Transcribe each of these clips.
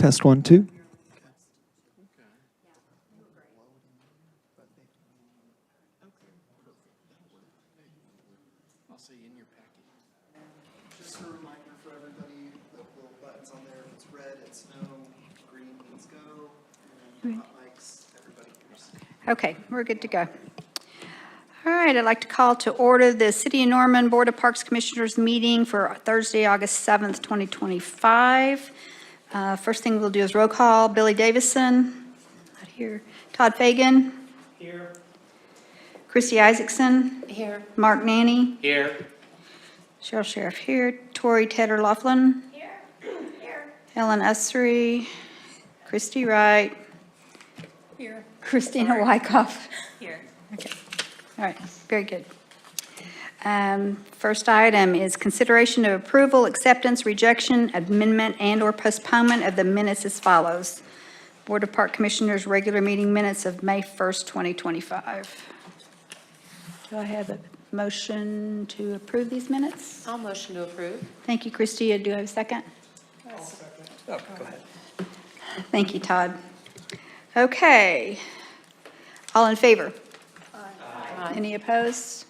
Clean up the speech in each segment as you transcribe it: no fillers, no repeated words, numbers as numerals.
Test 1, 2. Just a reminder for everybody, the little buttons on there, if it's red, it's no, green means go, and hot mics, everybody hears. Okay, we're good to go. All right, I'd like to call to order the City of Norman Board of Parks Commissioners meeting for Thursday, August 7th, 2025. First thing we'll do is roll call. Billy Davison, not here. Todd Fagan. Here. Christy Isaacson. Here. Mark Nanny. Here. Cheryl Sheriff here. Tori Tedder Laughlin. Here. Helen Ussery. Christy Wright. Here. Christina Wyckoff. Here. Okay, all right, very good. First item is consideration of approval, acceptance, rejection, amendment, and/or postponement of the minutes as follows. Board of Park Commissioners' regular meeting minutes of May 1st, 2025. Do I have a motion to approve these minutes? I'll motion to approve. Thank you, Christia. Do I have a second? Oh, go ahead. Thank you, Todd. Okay. All in favor? Aye. Any opposed?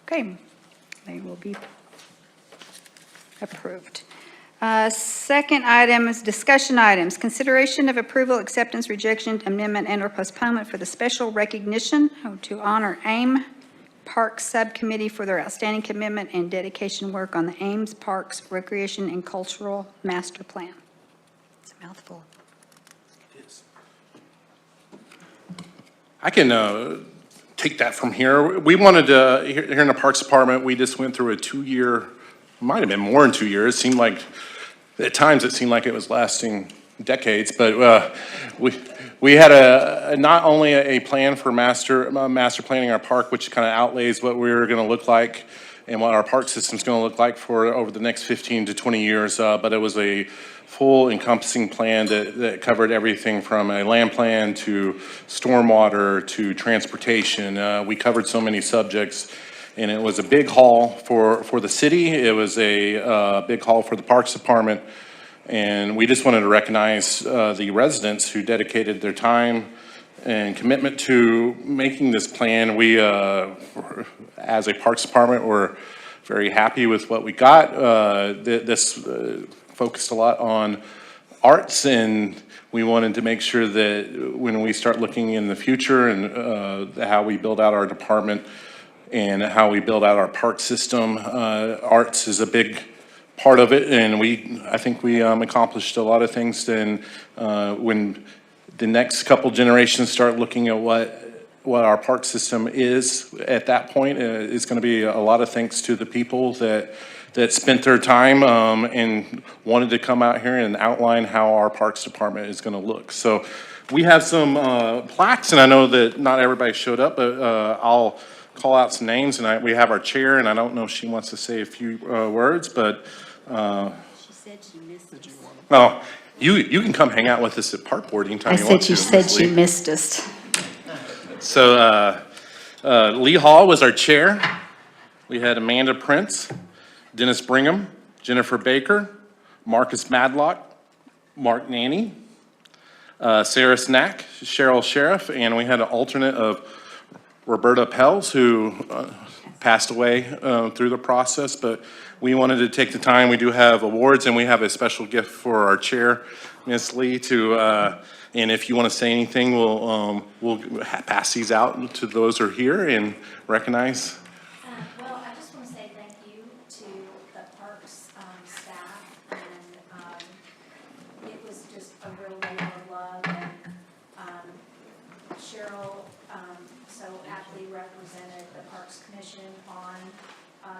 Okay, they will be approved. Second item is discussion items. Consideration of approval, acceptance, rejection, amendment, and/or postponement for the special recognition to honor AIM Parks Subcommittee for their outstanding commitment and dedication work on the Ames Parks Recreation and Cultural Master Plan. It's a mouthful. I can take that from here. We wanted to, here in the Parks Department, we just went through a 2-year, might have been more than 2 years. It seemed like, at times it seemed like it was lasting decades, but we had not only a plan for master planning our park, which kind of outlays what we're going to look like and what our park system's going to look like for over the next 15 to 20 years, but it was a full encompassing plan that covered everything from a land plan to stormwater to transportation. We covered so many subjects, and it was a big haul for the city. It was a big haul for the Parks Department, and we just wanted to recognize the residents who dedicated their time and commitment to making this plan. We, as a Parks Department, were very happy with what we got. This focused a lot on arts, and we wanted to make sure that when we start looking in the future and how we build out our department and how we build out our park system, arts is a big part of it, and I think we accomplished a lot of things. Then when the next couple generations start looking at what our park system is at that point, it's going to be a lot of thanks to the people that spent their time and wanted to come out here and outline how our Parks Department is going to look. So we have some plaques, and I know that not everybody showed up, but I'll call out some names, and we have our chair, and I don't know if she wants to say a few words, but She said she missed us. well, you can come hang out with us at park board anytime you want to. You said Ms. she Lee. missed us. So Lee Hall was our chair. We had Amanda Prince, Dennis Brigham, Jennifer Baker, Marcus Madlock, Mark Nanny, Sarah Snack, Cheryl Sheriff, and we had an alternate of Roberta Pels, who passed away through the process, but we wanted to take the time. We do have awards, and we have a special gift for our chair, Ms. Lee, and if you want to say anything, we'll pass these out to those who are here and recognize. Well, I just want to say thank you to the Parks staff, and it was just a real labor of love, and Cheryl so aptly represented the Parks Commission on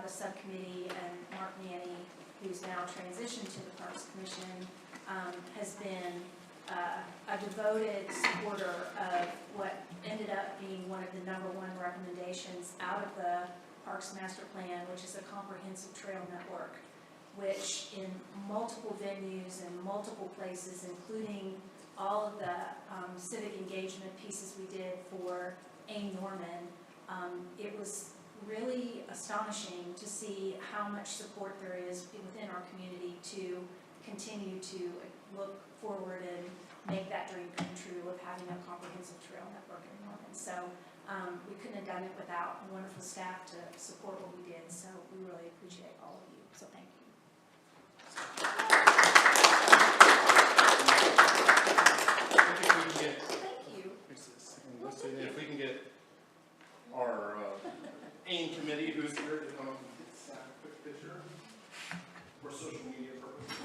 the subcommittee, and Mark Nanny, who's now transitioned to the Parks Commission, has been a devoted supporter of what ended up being one of the #1 recommendations out of the Parks Master Plan, which is a comprehensive trail network, which in multiple venues and multiple places, including all of the civic engagement pieces we did for AIM Norman, it was really astonishing to see how much support there is within our community to continue to look forward and make that dream come true of having a comprehensive trail network in Norman. So we couldn't have done it without wonderful staff to support what we did. So we really appreciate all of you. So thank you. Thank you. If we can get our AIM committee who's here to come up and get a quick picture for social media purposes.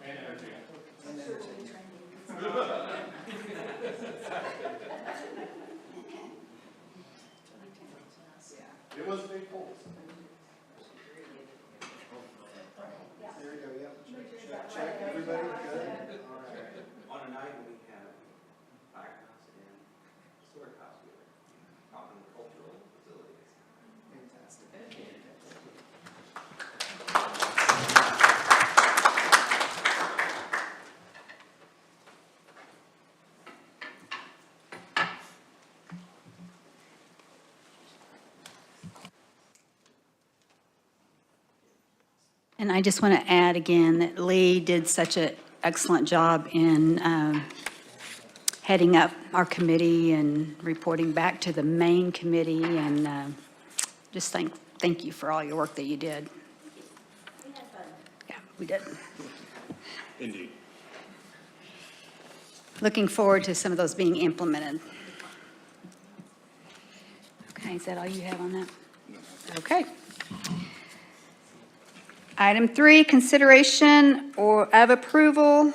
And entertainment. I'm sure we'll be trending. It was a big poll. There we go, yep. Check, everybody, good? All right. On a night when we have firehouse and historic house, we are talking cultural facilities. Fantastic. And I just want to add again that Lee did such an excellent job in heading up our committee and reporting back to the main committee, and just thank you for all your work that you did. We had fun. Yeah, we did. Indeed. Looking forward to some of those being implemented. Okay, is that all you have on that? Okay. Item 3, consideration of approval,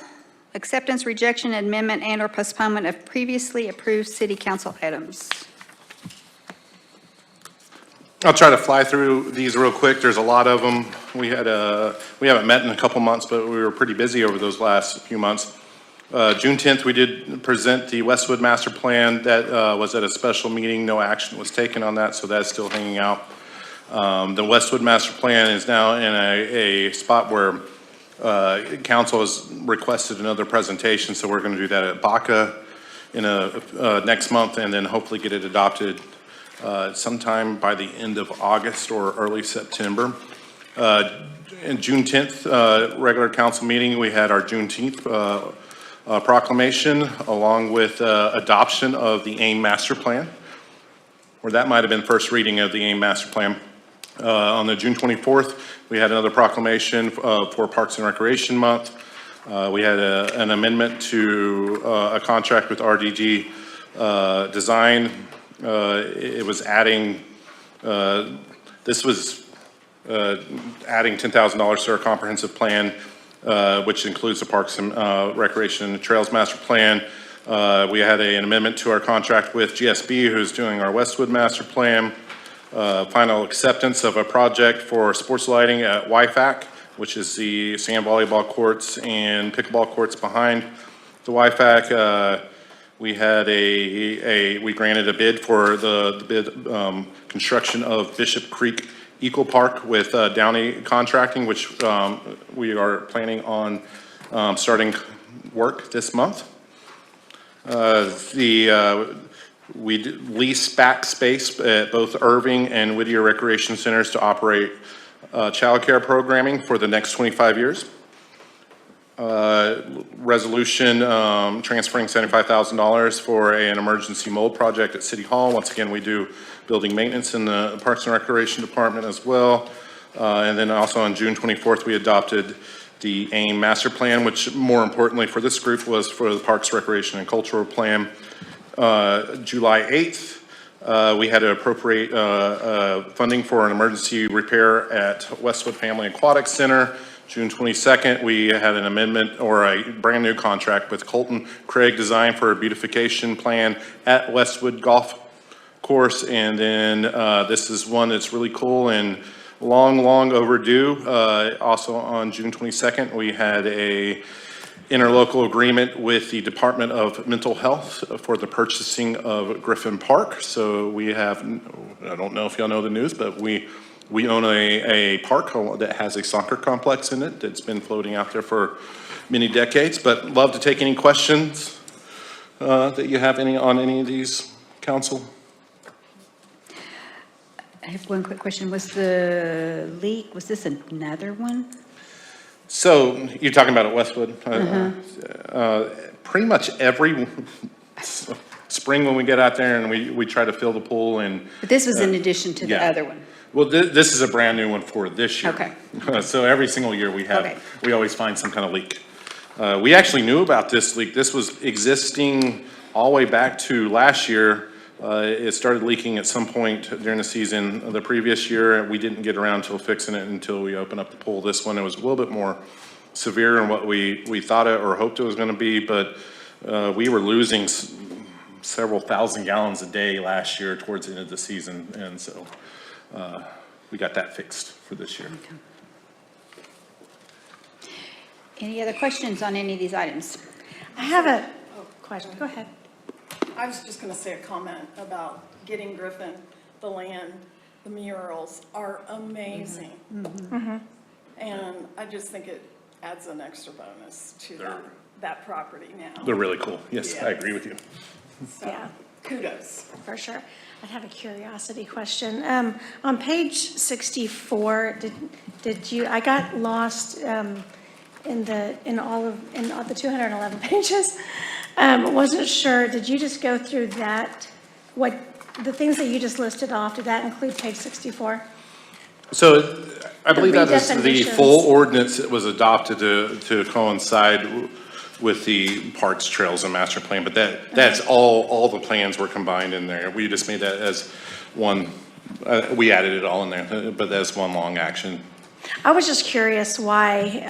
acceptance, rejection, amendment, and/or postponement of previously approved city council items. I'll try to fly through these real quick. There's a lot of them. We haven't met in a couple months, but we were pretty busy over those last few months. June 10th, we did present the Westwood Master Plan. That was at a special meeting. No action was taken on that, so that's still hanging out. The Westwood Master Plan is now in a spot where council has requested another presentation, so we're going to do that at BACA in next month, and then hopefully get it adopted sometime by the end of August or early September. In June 10th, regular council meeting, we had our Juneteenth proclamation along with adoption of the AIM Master Plan, or that might have been first reading of the AIM Master Plan. On the June 24th, we had another proclamation for Parks and Recreation Month. We had an amendment to a contract with RDG Design. It was adding, this was adding $10,000 to our comprehensive plan, which includes the Parks and Recreation and Trails Master Plan. We had an amendment to our contract with GSB, who's doing our Westwood Master Plan. Final acceptance of a project for sports lighting at YFAC, which is the sand volleyball courts and pickleball courts behind the YFAC. We had we granted a bid for the construction of Bishop Creek Eco Park with Downey Contracting, which we are planning on starting work this month. We lease back space at both Irving and Whittier Recreation Centers to operate childcare programming for the next 25 years. Resolution transferring $75,000 for an emergency mold project at City Hall. Once again, we do building maintenance in the Parks and Recreation Department as well. And then also on June 24th, we adopted the AIM Master Plan, which more importantly for this group was for the Parks, Recreation, and Cultural Plan. July 8th, we had to appropriate funding for an emergency repair at Westwood Family Aquatic Center. June 22nd, we had an amendment or a brand new contract with Colton Craig Design for a beautification plan at Westwood Golf Course. And then this is one that's really cool and long overdue. Also on June 22nd, we had a interlocal agreement with the Department of Mental Health for the purchasing of Griffin Park. So we have, I don't know if y'all know the news, but we own a park that has a soccer complex in it that's been floating out there for many decades. But love to take any questions that you have on any of these, council. I have one quick question. Was the leak, was this another one? So you're talking about at Westwood? Pretty much every spring when we get out there and we try to fill the pool and, But this was in addition to the yeah. other one. well, this is a brand new one for this year. Okay. So every single year we Okay. have, we always find some kind of leak. We actually knew about this leak. This was existing all the way back to last year. It started leaking at some point during the season. The previous year, we didn't get around to fixing it until we opened up the pool. This one, it was a little bit more severe than what we thought it or hoped it was gonna be, but we were losing several thousand gallons a day last year towards the end of the season, and so we got that fixed for this year. Any other questions on any of these items? I have a question. Go ahead. I was just gonna say a comment about getting Griffin, the land, the murals are amazing. And I just think it adds an extra bonus to that property now. They're really cool. Yes, I agree with you. So, Yeah. kudos. For sure. I have a curiosity question. On page 64, did you, I got lost in all the 211 pages. Wasn't sure, did you just go through that, the things that you just listed off, did that include page 64? So I believe that is the redefinitions. full ordinance that was adopted to coincide with the parks, trails, and master plan, but that's all the plans were combined in there. We just made that as one, we added it all in there, but that's one long action. I was just curious why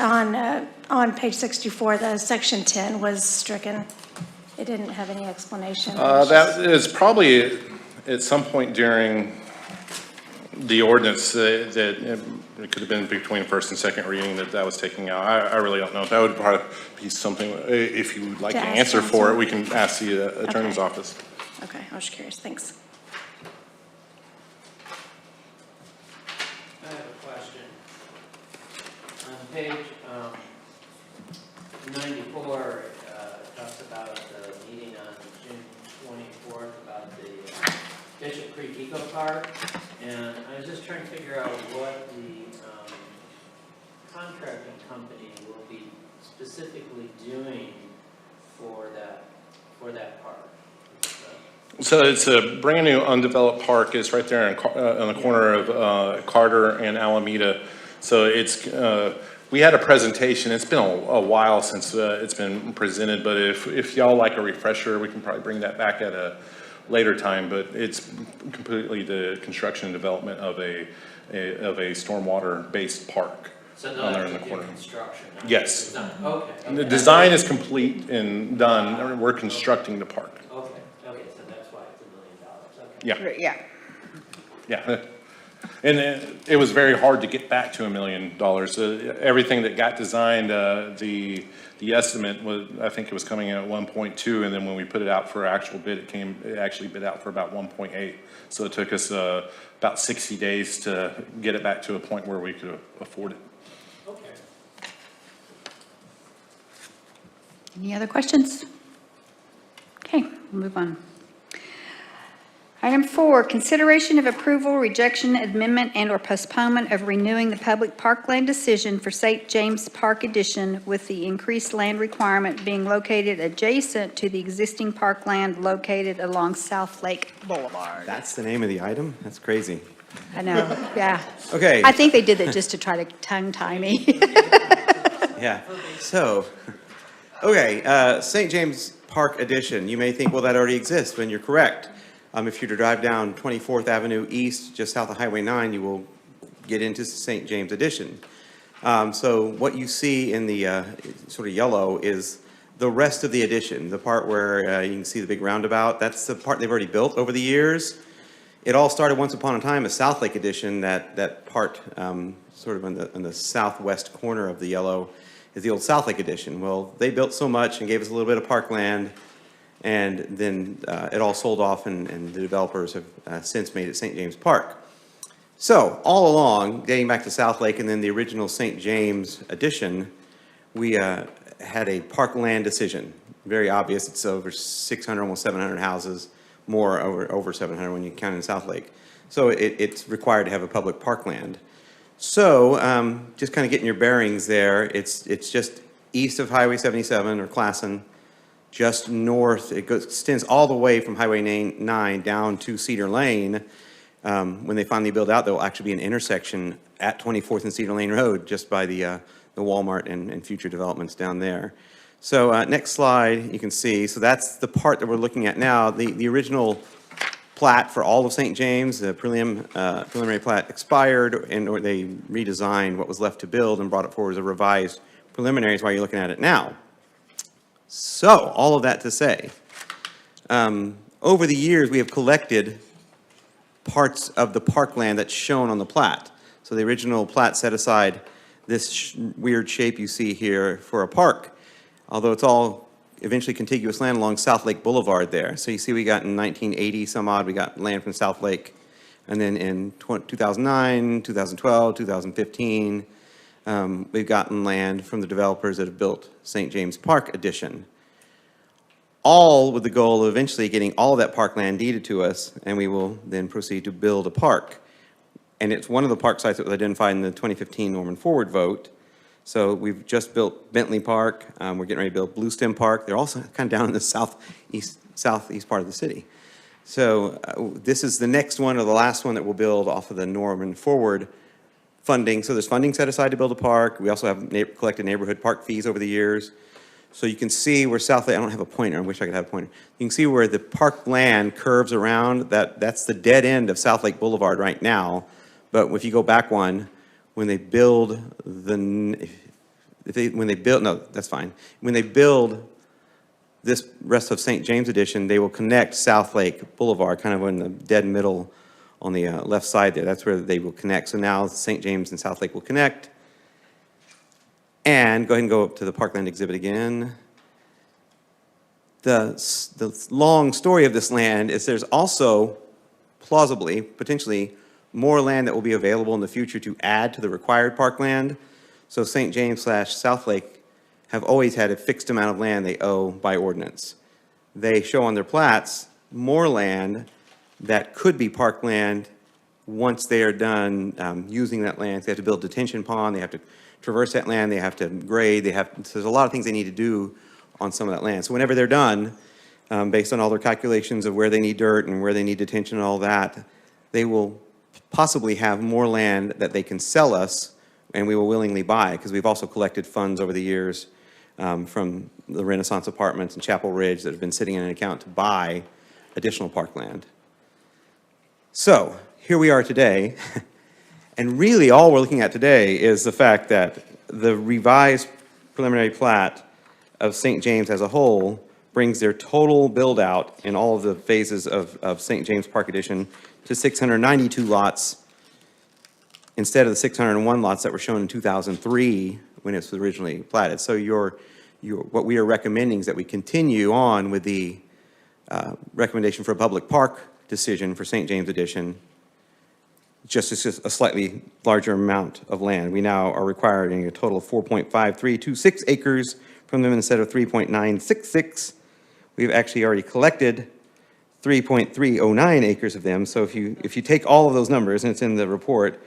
on page 64, the section 10 was stricken. It didn't have any explanation. That is probably at some point during the ordinance that it could have been between first and second reading that was taken out. I really don't know. That would probably be something, if you would like To to ask answer for it, counsel. we can ask the attorney's Okay. office. Okay, I was curious. Thanks. I have a question. On page 94, it talks about the meeting on June 24th about the Bishop Creek Eco Park. And I was just trying to figure out what the contracting company will be specifically doing for that park. So it's a brand new undeveloped park. It's right there on the corner of Carter and Alameda. So it's, we had a presentation. It's been a while since it's been presented, but if y'all like a refresher, we can probably bring that back at a later time. But it's completely the construction and development of a stormwater-based park. So on there not in the to do corner. construction? not Yes. design. Okay. The design is complete and done. We're constructing the park. Okay, so that's why it's $1 million, okay. Yeah. Yeah. Yeah. And it was very hard to get back to $1 million. Everything that got designed, the estimate was, I think it was coming in at 1.2, and then when we put it out for actual bid, it actually bid out for about 1.8. So it took us about 60 days to get it back to a point where we could afford it. Okay. Any other questions? Okay, we'll move on. Item 4, consideration of approval, rejection, amendment, and/or postponement of renewing the public parkland decision for St. James Park addition with the increased land requirement being located adjacent to the existing parkland located along South Lake Boulevard. That's the name of the item? That's crazy. I know, yeah. Okay. I think they did that just to try to tongue-tie me. Yeah, so, okay, St. James Park Addition, you may think, well, that already exists, when you're correct. If you were to drive down 24th Avenue East, just south of Highway 9, you will get into St. James Addition. So what you see in the sort of yellow is the rest of the addition, the part where you can see the big roundabout. That's the part they've already built over the years. It all started once upon a time as South Lake Addition. That part sort of in the southwest corner of the yellow is the old South Lake Addition. Well, they built so much and gave us a little bit of parkland, and then it all sold off, and the developers have since made it St. James Park. So all along, dating back to South Lake and then the original St. James Addition, we had a parkland decision. Very obvious. It's over 600, almost 700 houses, more over 700 when you count in South Lake. So it's required to have a public parkland. So, just kind of getting your bearings there, it's just east of Highway 77 or Classen, just north, it goes, extends all the way from Highway 9 down to Cedar Lane. When they finally build out, there will actually be an intersection at 24th and Cedar Lane Road, just by the Walmart and future developments down there. So, next slide, you can see, so that's the part that we're looking at now. The original plat for all of St. James, the preliminary plat expired, and or they redesigned what was left to build and brought it forward as a revised preliminary, is why you're looking at it now. So, all of that to say, over the years, we have collected parts of the parkland that's shown on the plat. So the original plat set aside this weird shape you see here for a park, although it's all eventually contiguous land along South Lake Boulevard there. So you see we got in 1980 some odd, we got land from South Lake. And then in 2009, 2012, 2015, we've gotten land from the developers that have built St. James Park Addition. All with the goal of eventually getting all of that parkland deeded to us, and we will then proceed to build a park. And it's one of the park sites that was identified in the 2015 Norman Forward vote. So we've just built Bentley Park, we're getting ready to build Bluestem Park. They're also kind of down in the southeast part of the city. So this is the next one or the last one that we'll build off of the Norman Forward funding. So there's funding set aside to build a park. We also have collected neighborhood park fees over the years. So you can see where South Lake, I don't have a pointer, I wish I could have a pointer. You can see where the park land curves around, that's the dead end of South Lake Boulevard right now. But if you go back one, when they build no, that's fine. When they build this rest of St. James Edition, they will connect South Lake Boulevard, kind of in the dead middle on the left side there. That's where they will connect. So now St. James and South Lake will connect. And go ahead and go up to the Parkland exhibit again. The long story of this land is there's also plausibly, potentially, more land that will be available in the future to add to the required parkland. So St. James / South Lake have always had a fixed amount of land they owe by ordinance. They show on their plats more land that could be parkland once they are done using that land. They have to build detention pond, they have to traverse that land, they have to grade, so there's a lot of things they need to do on some of that land. So whenever they're done, based on all their calculations of where they need dirt and where they need detention and all that, they will possibly have more land that they can sell us, and we will willingly buy, because we've also collected funds over the years from the Renaissance Apartments and Chapel Ridge that have been sitting in an account to buy additional parkland. So here we are today. And really, all we're looking at today is the fact that the revised preliminary plat of St. James as a whole brings their total build-out in all of the phases of St. James Park Addition to 692 lots instead of the 601 lots that were shown in 2003 when it was originally platted. So what we are recommending is that we continue on with the recommendation for a public park decision for St. James Addition, just a slightly larger amount of land. We now are requiring a total of 4.5326 acres from them instead of 3.966. We've actually already collected 3.309 acres of them. So if you take all of those numbers, and it's in the report,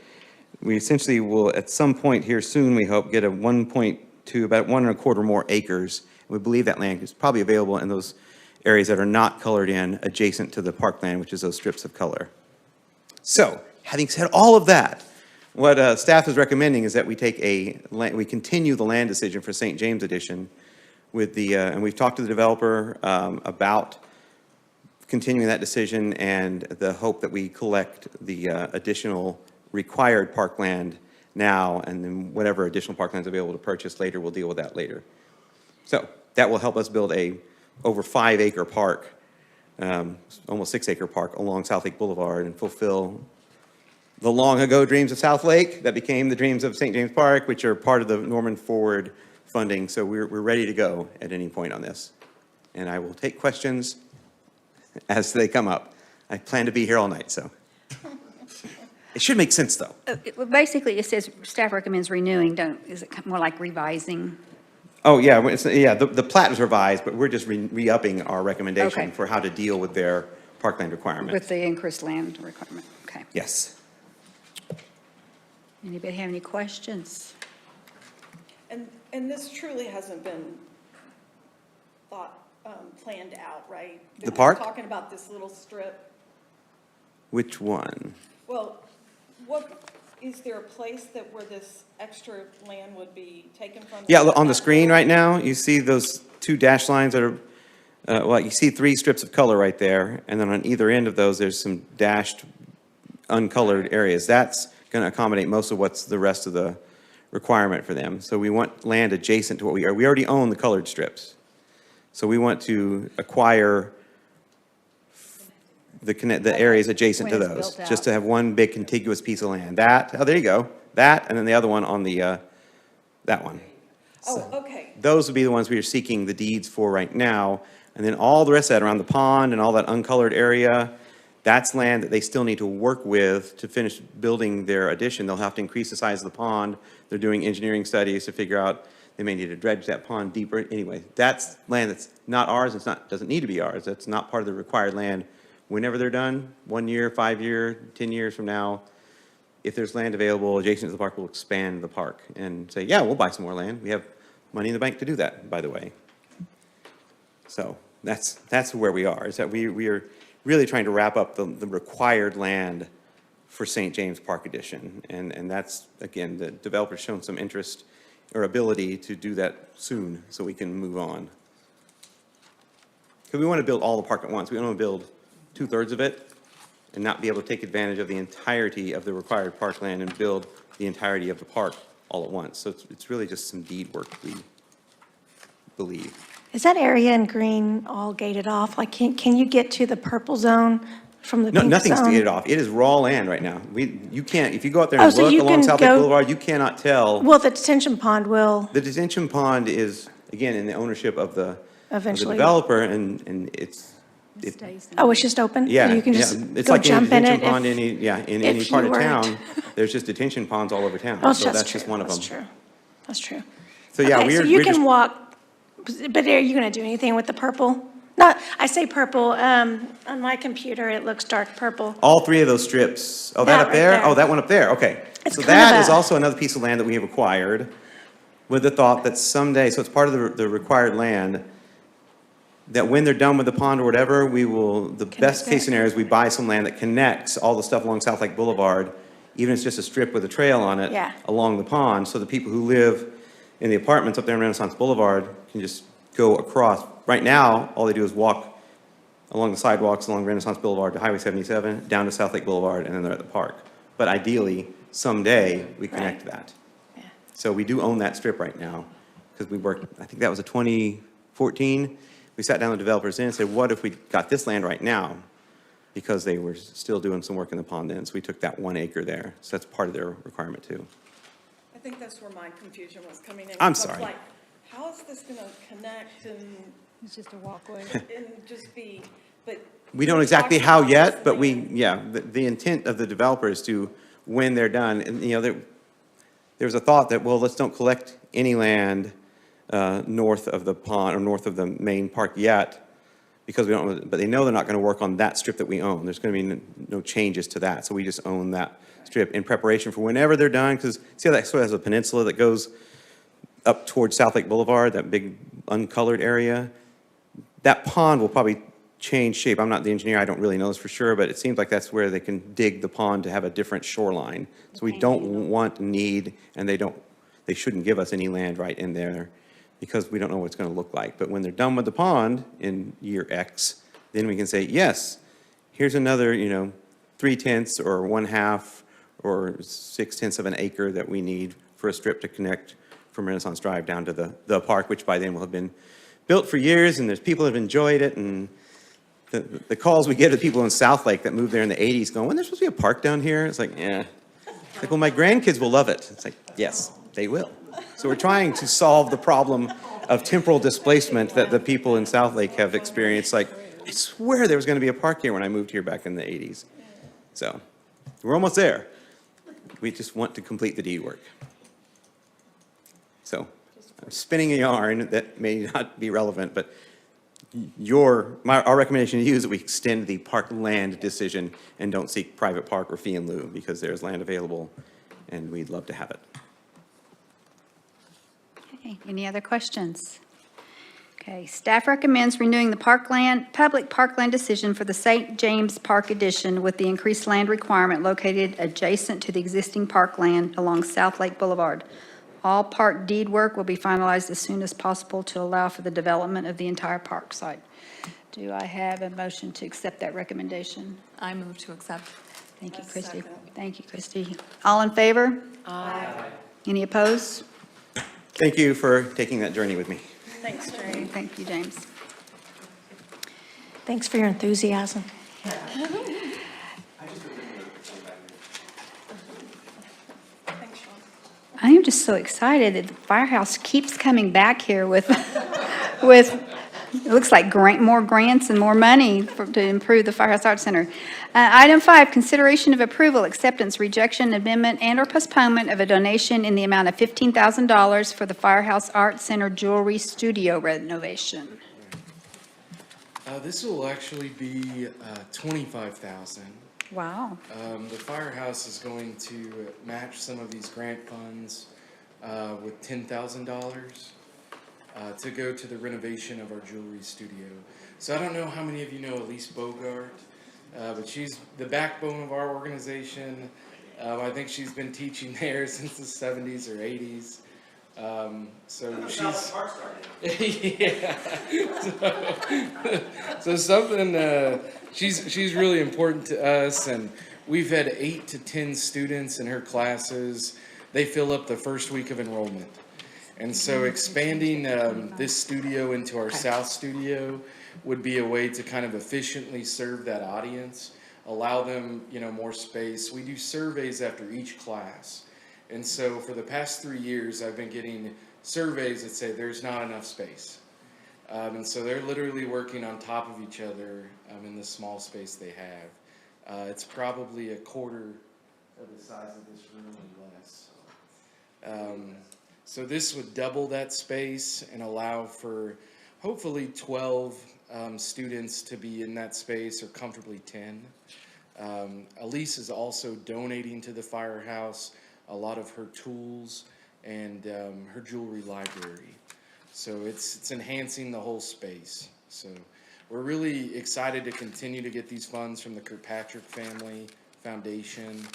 we essentially will, at some point here soon, we hope, get a 1.2, about 1.25 more acres. We believe that land is probably available in those areas that are not colored in adjacent to the parkland, which is those strips of color. So, having said all of that, what staff is recommending is that we we continue the land decision for St. James Addition with and we've talked to the developer about continuing that decision and the hope that we collect the additional required parkland now, and then whatever additional parkland is available to purchase later, we'll deal with that later. So that will help us build a over 5-acre park, almost 6-acre park along South Lake Boulevard and fulfill the long ago dreams of South Lake that became the dreams of St. James Park, which are part of the Norman Forward funding. So we're ready to go at any point on this. And I will take questions as they come up. I plan to be here all night, so. It should make sense, though. Basically, it says staff recommends renewing, is it more like revising? Oh, yeah, the plat was revised, but we're just re-upping our recommendation Okay. for how to deal with their parkland requirement. With the increased land requirement, okay. Yes. Anybody have any questions? And this truly hasn't been planned out, right? The park? We're talking about this little strip. Which one? Well, is there a place that where this extra land would be taken from? Yeah, on the screen right now, you see those two dashed lines that are, well, you see 3 strips of color right there, and then on either end of those, there's some dashed, uncolored areas. That's going to accommodate most of what's the rest of the requirement for them. So we want land adjacent to what we are. We already own the colored strips. So we want to acquire the areas adjacent to When it's those, built just out. to have one big contiguous piece of land. That, oh, there you go. That, and then the other one on the, that one. Oh, okay. Those would be the ones we are seeking the deeds for right now. And then all the rest of that around the pond and all that uncolored area, that's land that they still need to work with to finish building their addition. They'll have to increase the size of the pond. They're doing engineering studies to figure out, they may need to dredge that pond deeper. Anyway, that's land that's not ours, it's not, doesn't need to be ours. That's not part of the required land. Whenever they're done, 1 year, 5 year, 10 years from now, if there's land available adjacent to the park, we'll expand the park and say, yeah, we'll buy some more land. We have money in the bank to do that, by the way. So that's where we are, is that we are really trying to wrap up the required land for St. James Park Addition. And that's, again, the developer's shown some interest or ability to do that soon so we can move on. Because we want to build all the park at once. We don't want to build 2/3 of it and not be able to take advantage of the entirety of the required parkland and build the entirety of the park all at once. So it's really just some deed work, we believe. Is that area in green all gated off? Like, can you get to the purple zone from the No, pink nothing's zone? gated off. It is raw land right now. You can't, if you go out there Oh, and so look you along can South Lake go- Boulevard, you cannot tell. Well, the detention pond will, The detention pond is, again, in the ownership of the Eventually. developer, and it's, it- Stays in. oh, it's just open? yeah. You can yeah. just It's go like any jump in detention it pond, if, in any if part you of were town. There's just detention ponds all over town. oh, So that's just true. one of them. That's true. That's true. So yeah, Okay, we're, so you we're just, can walk, but are you going to do anything with the purple? Not, I say purple, on my computer, it looks dark purple. all 3 of those strips. Oh, that That up right there? there. Oh, that one up there, okay. It's So kind of that is a- also another piece of land that we have acquired with the thought that someday, so it's part of the required land, that when they're done with the pond or whatever, we will, the best it. case scenario is we buy some land that connects all the stuff along South Lake Boulevard, even if it's just a strip with a trail on it. Yeah. Along the pond, so the people who live in the apartments up there on Renaissance Boulevard can just go across. Right now, all they do is walk along the sidewalks along Renaissance Boulevard to Highway 77, down to South Lake Boulevard, and then they're at the park. But ideally, someday, we connect that. Yeah. So we do own that strip right now, because we worked, I think that was a 2014. We sat down with developers then and said, what if we got this land right now? Because they were still doing some work in the pond then, so we took that 1 acre there. So that's part of their requirement too. I think that's where my confusion was coming in. I'm because I was sorry. like, how is this gonna connect and It's just a walkway. just be, but. We don't you're exactly talking how about yet, this but we, land. yeah, the intent of the developer is to, when they're done, and, you know, there's a thought that, well, let's don't collect any land north of the pond or north of the main park yet, because we don't, but they know they're not gonna work on that strip that we own. There's gonna be no changes to that, so we just own that strip in preparation for whenever they're done, because see how that sort of has a peninsula that goes up towards South Lake Boulevard, that big uncolored area? That pond will probably change shape. I'm not the engineer, I don't really know this for sure, but it seems like that's where they can dig the pond to have a different shoreline. So we don't want, need, and they shouldn't give us any land right in there because we don't know what it's gonna look like. But when they're done with the pond in year X, then we can say, yes, here's another, 3/10 or 1/2 or 6/10 of an acre that we need for a strip to connect from Renaissance Drive down to the park, which by then will have been built for years, and there's people that have enjoyed it, and the calls we get to people in South Lake that moved there in the 80s going, when there's supposed to be a park down here? It's like, yeah. It's like, well, my grandkids will love it. It's like, yes, they will. So we're trying to solve the problem of temporal displacement that the people in South Lake have experienced. Like, I swear there was going to be a park here when I moved here back in the 80s. So we're almost there. We just want to complete the deed work. So I'm spinning a yarn that may not be relevant, but our recommendation to you is that we extend the park land decision and don't seek private park or fee in lieu, because there's land available and we'd love to have it. Okay, any other questions? Okay, staff recommends renewing the public parkland decision for the St. James Park addition with the increased land requirement located adjacent to the existing parkland along South Lake Boulevard. All park deed work will be finalized as soon as possible to allow for the development of the entire park site. Do I have a motion to accept that recommendation? I move to accept. Thank you, A Christie. second. Thank you, Christie. All in favor? Aye. Any opposed? Thank you for taking that journey with me. Thanks, Jay. Thank you, James. Thanks for your enthusiasm. Thanks, Sean. I am just so excited that the firehouse keeps coming back here with, with, it looks like more grants and more money to improve the Firehouse Arts Center. Item 5, consideration of approval, acceptance, rejection, amendment, and/or postponement of a donation in the amount of $15,000 for the Firehouse Arts Center Jewelry Studio renovation. This will actually be $25,000. Wow. The firehouse is going to match some of these grant funds with $10,000 to go to the renovation of our jewelry studio. So I don't know how many of you know Elise Bogart, but she's the backbone of our organization. I think she's been teaching there since the 70s or 80s. So she's yeah. So something she's really important to us, and we've had 8 to 10 students in her classes. They fill up the first week of enrollment, and so expanding this studio into our South studio would be a way to kind of efficiently serve that audience, allow them, more space. We do surveys after each class. And so for the past 3 years, I've been getting surveys that say there's not enough space. And so they're literally working on top of each other in the small space they have. It's probably a quarter of the size of this room and less. So this would double that space and allow for hopefully 12 students to be in that space, or comfortably 10. Elise is also donating to the firehouse a lot of her tools and her jewelry library. So it's enhancing the whole space. So we're really excited to continue to get these funds from the Kirkpatrick Family Foundation.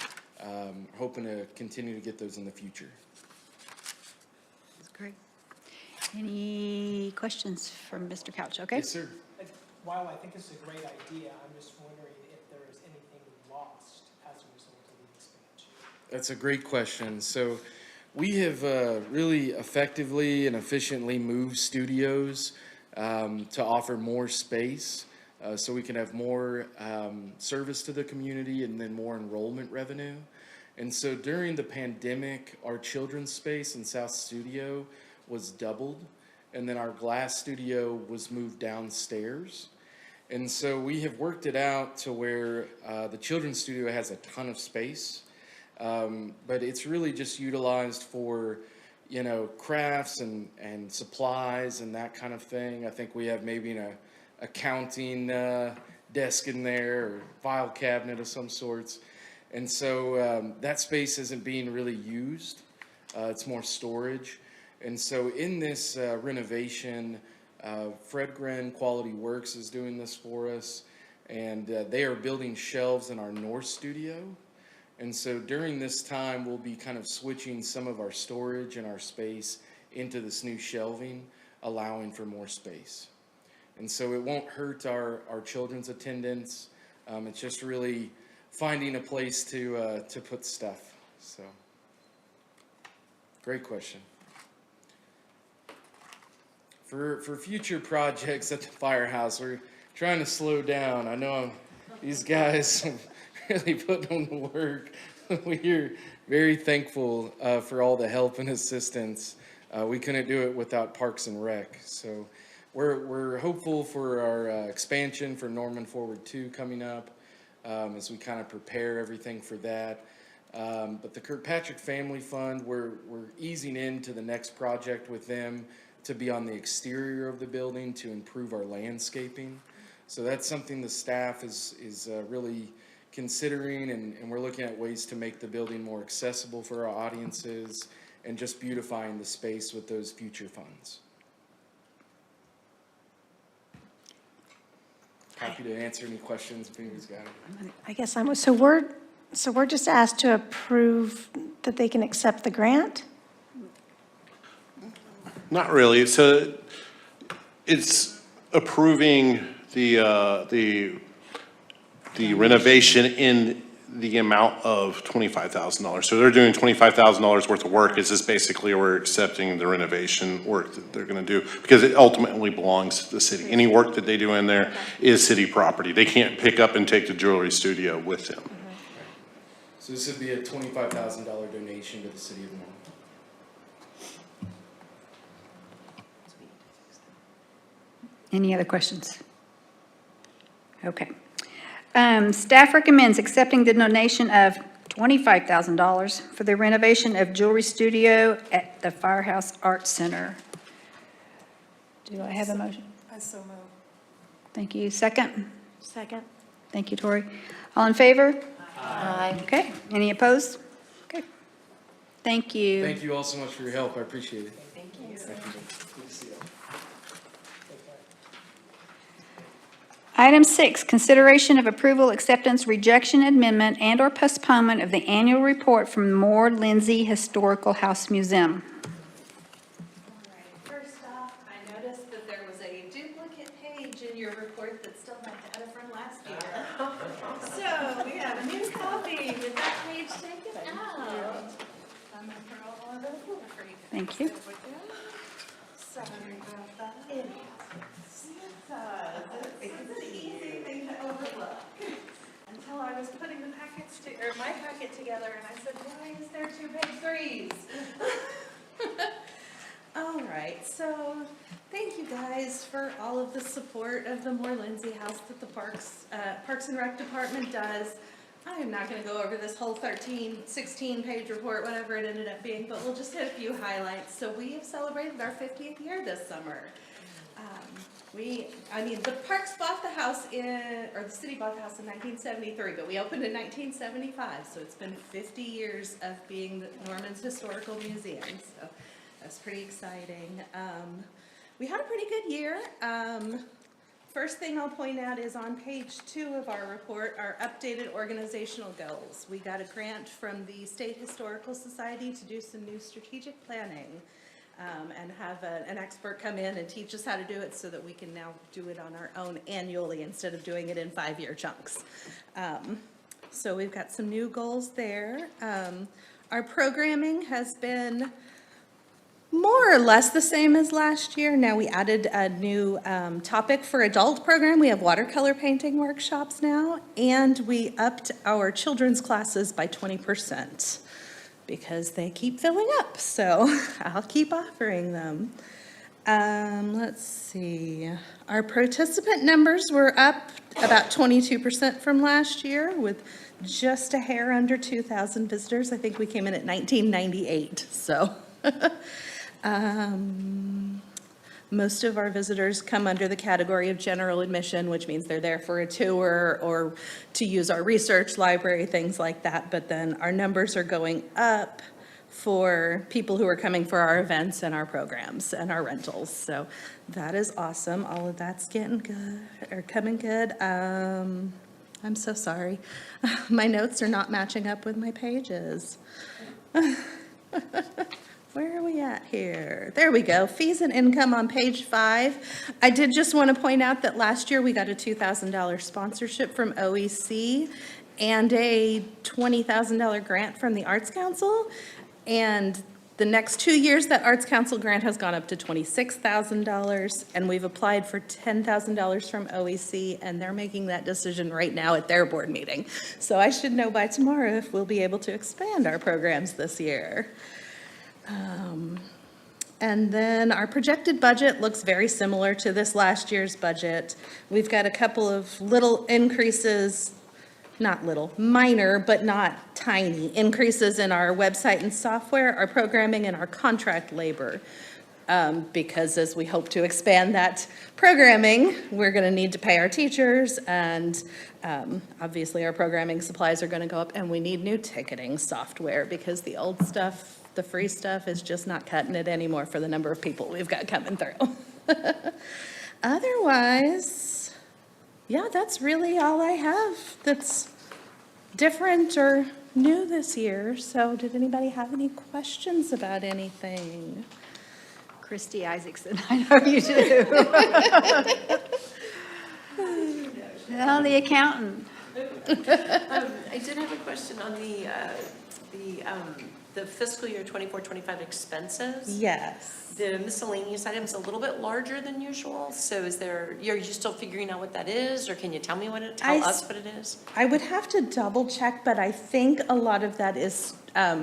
Hoping to continue to get those in the future. That's great. Any questions from Mr. Couch? Okay? Yes, sir. While I think it's a great idea, I'm just wondering if there is anything lost as a result of the expansion. That's a great question. So we have really effectively and efficiently moved studios to offer more space so we can have more service to the community and then more enrollment revenue. And so during the pandemic, our children's space in South Studio was doubled, and then our glass studio was moved downstairs. And so we have worked it out to where the children's studio has a ton of space, but it's really just utilized for, crafts and supplies and that kind of thing. I think we have maybe an accounting desk in there, or file cabinet of some sorts. And so that space isn't being really used. It's more storage. And so in this renovation, Fredgren Quality Works is doing this for us, and they are building shelves in our north studio. And so during this time, we'll be kind of switching some of our storage and our space into this new shelving, allowing for more space. And so it won't hurt our children's attendance. It's just really finding a place to put stuff. So, great question. For future projects at the firehouse, we're trying to slow down. I know these guys really put on the work. We're very thankful for all the help and assistance. We couldn't do it without Parks and Rec. So we're hopeful for our expansion for Norman Forward 2 coming up as we kind of prepare everything for that. But the Kirkpatrick Family Fund, we're easing into the next project with them to be on the exterior of the building to improve our landscaping. So that's something the staff is really considering, and we're looking at ways to make the building more accessible for our audiences and just beautifying the space with those future funds. Happy to answer any questions if anybody's got them. I guess so we're just asked to approve that they can accept the grant? Not really. So it's approving the renovation in the amount of $25,000. So they're doing $25,000 worth of work. Is this basically we're accepting the renovation work that they're going to do? Because it ultimately belongs to the city. Any work that they do in there is city property. They can't pick up and take the jewelry studio with them. So this would be a $25,000 donation to the city of Norman. Any other questions? Okay. Staff recommends accepting the donation of $25,000 for the renovation of jewelry studio at the Firehouse Arts Center. Do I have a motion? I so move. Thank you. Second? Second. Thank you, Tori. All in favor? Aye. Okay. Any opposed? Okay. Thank you. Thank you all so much for your help. I appreciate it. Thank you. Good to see you. Item 6, consideration of approval, acceptance, rejection, amendment, and/or postponement of the annual report from Moore Lindsay Historical House Museum. All right, first off, I noticed that there was a duplicate page in your report that still had data from last year. So we have a new copy with that page taken out. I'm gonna throw all of it over for you. Thank you. Sorry about that. It's an easy thing to overlook. Until I was putting the packets my packet together and I said, why is there 2 big 3s? All right, so thank you guys for all of the support of the Moore Lindsay House that the Parks and Rec Department does. I am not gonna go over this whole 16-page report, whatever it ended up being, but we'll just hit a few highlights. So we have celebrated our 50th year this summer. The Parks bought the house the city bought the house in 1973, but we opened in 1975, so it's been 50 years of being Norman's historical museum, so that's pretty exciting. We had a pretty good year. First thing I'll point out is on page 2 of our report, our updated organizational goals. We got a grant from the State Historical Society to do some new strategic planning. And have an expert come in and teach us how to do it so that we can now do it on our own annually instead of doing it in 5-year chunks. So we've got some new goals there. Our programming has been more or less the same as last year. Now we added a new topic for adult program. We have watercolor painting workshops now, and we upped our children's classes by 20%. Because they keep filling up, so I'll keep offering them. Let's see. Our participant numbers were up about 22% from last year, with just a hair under 2,000 visitors. I think we came in at 1998, so. Most of our visitors come under the category of general admission, which means they're there for a tour or to use our research library, things like that. But then our numbers are going up for people who are coming for our events and our programs and our rentals. So that is awesome. All of that's getting good, or coming good. I'm so sorry. My notes are not matching up with my pages. Where are we at here? There we go. Fees and income on page 5. I did just want to point out that last year we got a $2,000 sponsorship from OEC and a $20,000 grant from the Arts Council. And the next 2 years, that Arts Council grant has gone up to $26,000, and we've applied for $10,000 from OEC, and they're making that decision right now at their board meeting. So I should know by tomorrow if we'll be able to expand our programs this year. And then our projected budget looks very similar to this last year's budget. We've got a couple of little increases, not little, minor, but not tiny increases in our website and software, our programming, and our contract labor. because as we hope to expand that programming, we're going to need to pay our teachers, and obviously our programming supplies are going to go up, and we need new ticketing software because the old stuff, the free stuff, is just not cutting it anymore for the number of people we've got coming through. Otherwise, yeah, that's really all I have that's different or new this year. So did anybody have any questions about anything? Christy Isaacson, I know you do. Well, the accountant. I did have a question on the fiscal year 24-25 expenses. Yes. The miscellaneous items a little bit larger than usual, so is there, are you still figuring out what that is, or can you tell me what it, tell us what it is? I would have to double check, but I think a lot of that is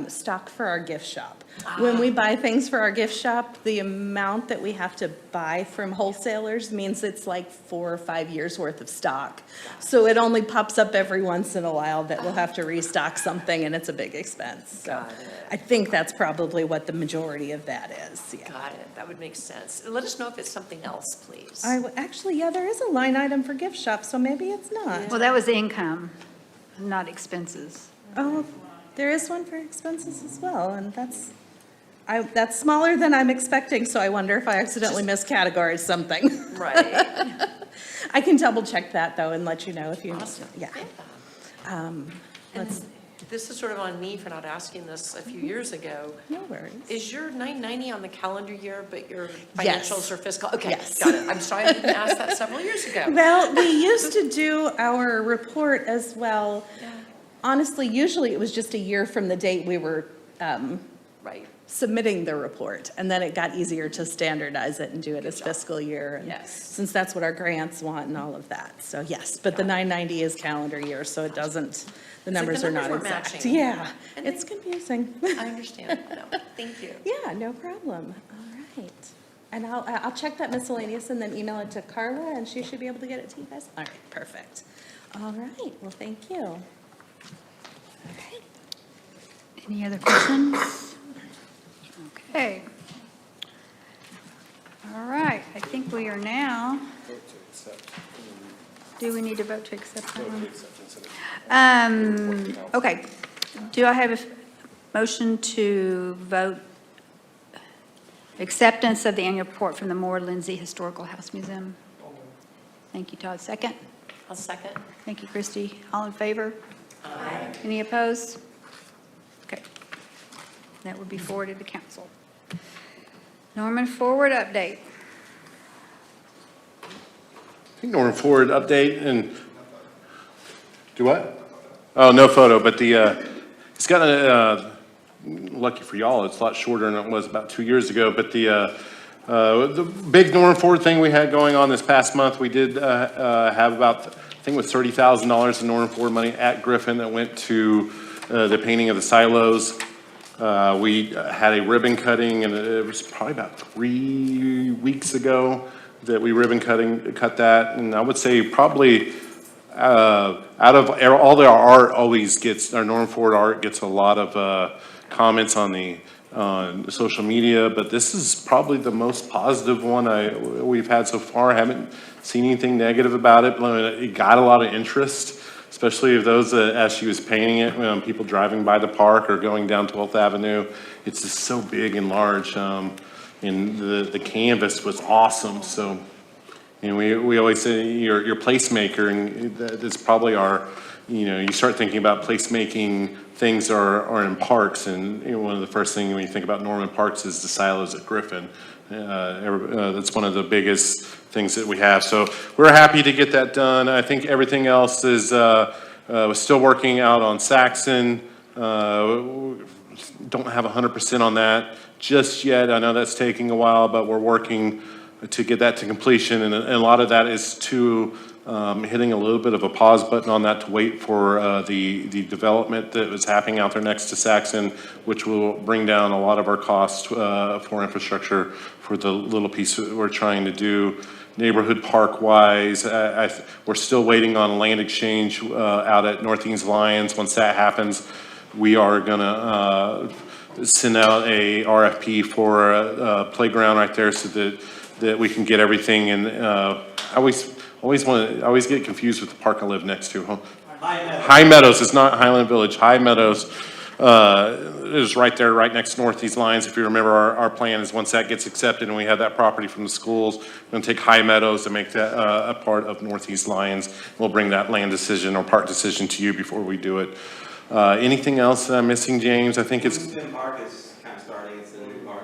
stock for our gift shop. When we buy things for our gift shop, the amount that we have to buy from wholesalers means it's like 4 or 5 years worth of stock. So it only pops up every once in a while that we'll have to restock something, and it's a big expense. So Got it. I think that's probably what the majority of that is, yeah. Got it, that would make sense. Let us know if it's something else, please. Actually, yeah, there is a line item for gift shop, so maybe it's not. Well, that was income, not expenses. Oh, there is one for expenses as well, and that's smaller than I'm expecting, so I wonder if I accidentally miscategorized something. Right. I can double check that though and let you know if you, Awesome. yeah. And Let's, this is sort of on me for not asking this a few years ago. no worries. Is your 990 on the calendar year, but your Yes. financials are fiscal? Okay, Yes. got it. I'm sorry I didn't ask that several years ago. Well, we used to do our report as well. Yeah. Honestly, usually it was just a year from the date we were Right. submitting the report, and then it got easier to standardize it and do it as fiscal year. And Yes. Since that's what our grants want and all of that, so yes, but the 990 is calendar year, so it doesn't, the numbers are not numbers weren't exact. matching. Yeah, And it's confusing. I understand. No, thank you. Yeah, no problem. All right. And I'll check that miscellaneous and then email it to Carla, and she should be able to get it to you guys. All right, perfect. All right, well, thank you. All right. Any other questions? Okay. All right, I think we are now. Do we need to vote to accept that one? Okay. Do I have a motion to vote acceptance of the annual report from the Moore Lindsay Historical House Museum? Thank you, Todd. Second? I'll second. Thank you, Christy. All in favor? Aye. Any opposed? Okay. That would be forwarded to council. Norman Forward update. I think Norman Ford update and, do what? Oh, no photo, but it's got a, lucky for y'all, it's a lot shorter than it was about 2 years ago, but the big Norman Ford thing we had going on this past month, we did have about, I think it was $30,000 in Norman Ford money at Griffin that went to the painting of the silos. We had a ribbon cutting, and it was probably about 3 weeks ago that we cut that, and I would say probably out of all our art always gets, our Norman Ford art gets a lot of comments on social media, but this is probably the most positive one we've had so far. I haven't seen anything negative about it. It got a lot of interest, especially of those that, as she was painting it, people driving by the park or going down 12th Avenue. It's just so big and large, and the canvas was awesome. So, and we always say your placemaker, and that's probably our, you start thinking about placemaking things are in parks, and one of the first things when you think about Norman Parks is the silos at Griffin. That's one of the biggest things that we have. So we're happy to get that done. I think everything else is we're still working out on Saxon. Don't have 100% on that just yet. I know that's taking a while, but we're working to get that to completion, and a lot of that is to hitting a little bit of a pause button on that to wait for the development that was happening out there next to Saxon, which will bring down a lot of our costs for infrastructure for the little piece that we're trying to do. Neighborhood park wise, we're still waiting on a land exchange out at Northeast Lions. Once that happens, we are gonna send out a RFP for a playground right there so that we can get everything. And I always get confused with the park I live next to. High Meadows, it's not Highland Village. High Meadows is right there, right next to Northeast Lions. If you remember, our plan is once that gets accepted and we have that property from the schools, we're going to take High Meadows and make that a part of Northeast Lions. We'll bring that land decision or park decision to you before we do it. Anything else that I'm missing, James? I think it's... Winston Park is kind of starting, it's the new park.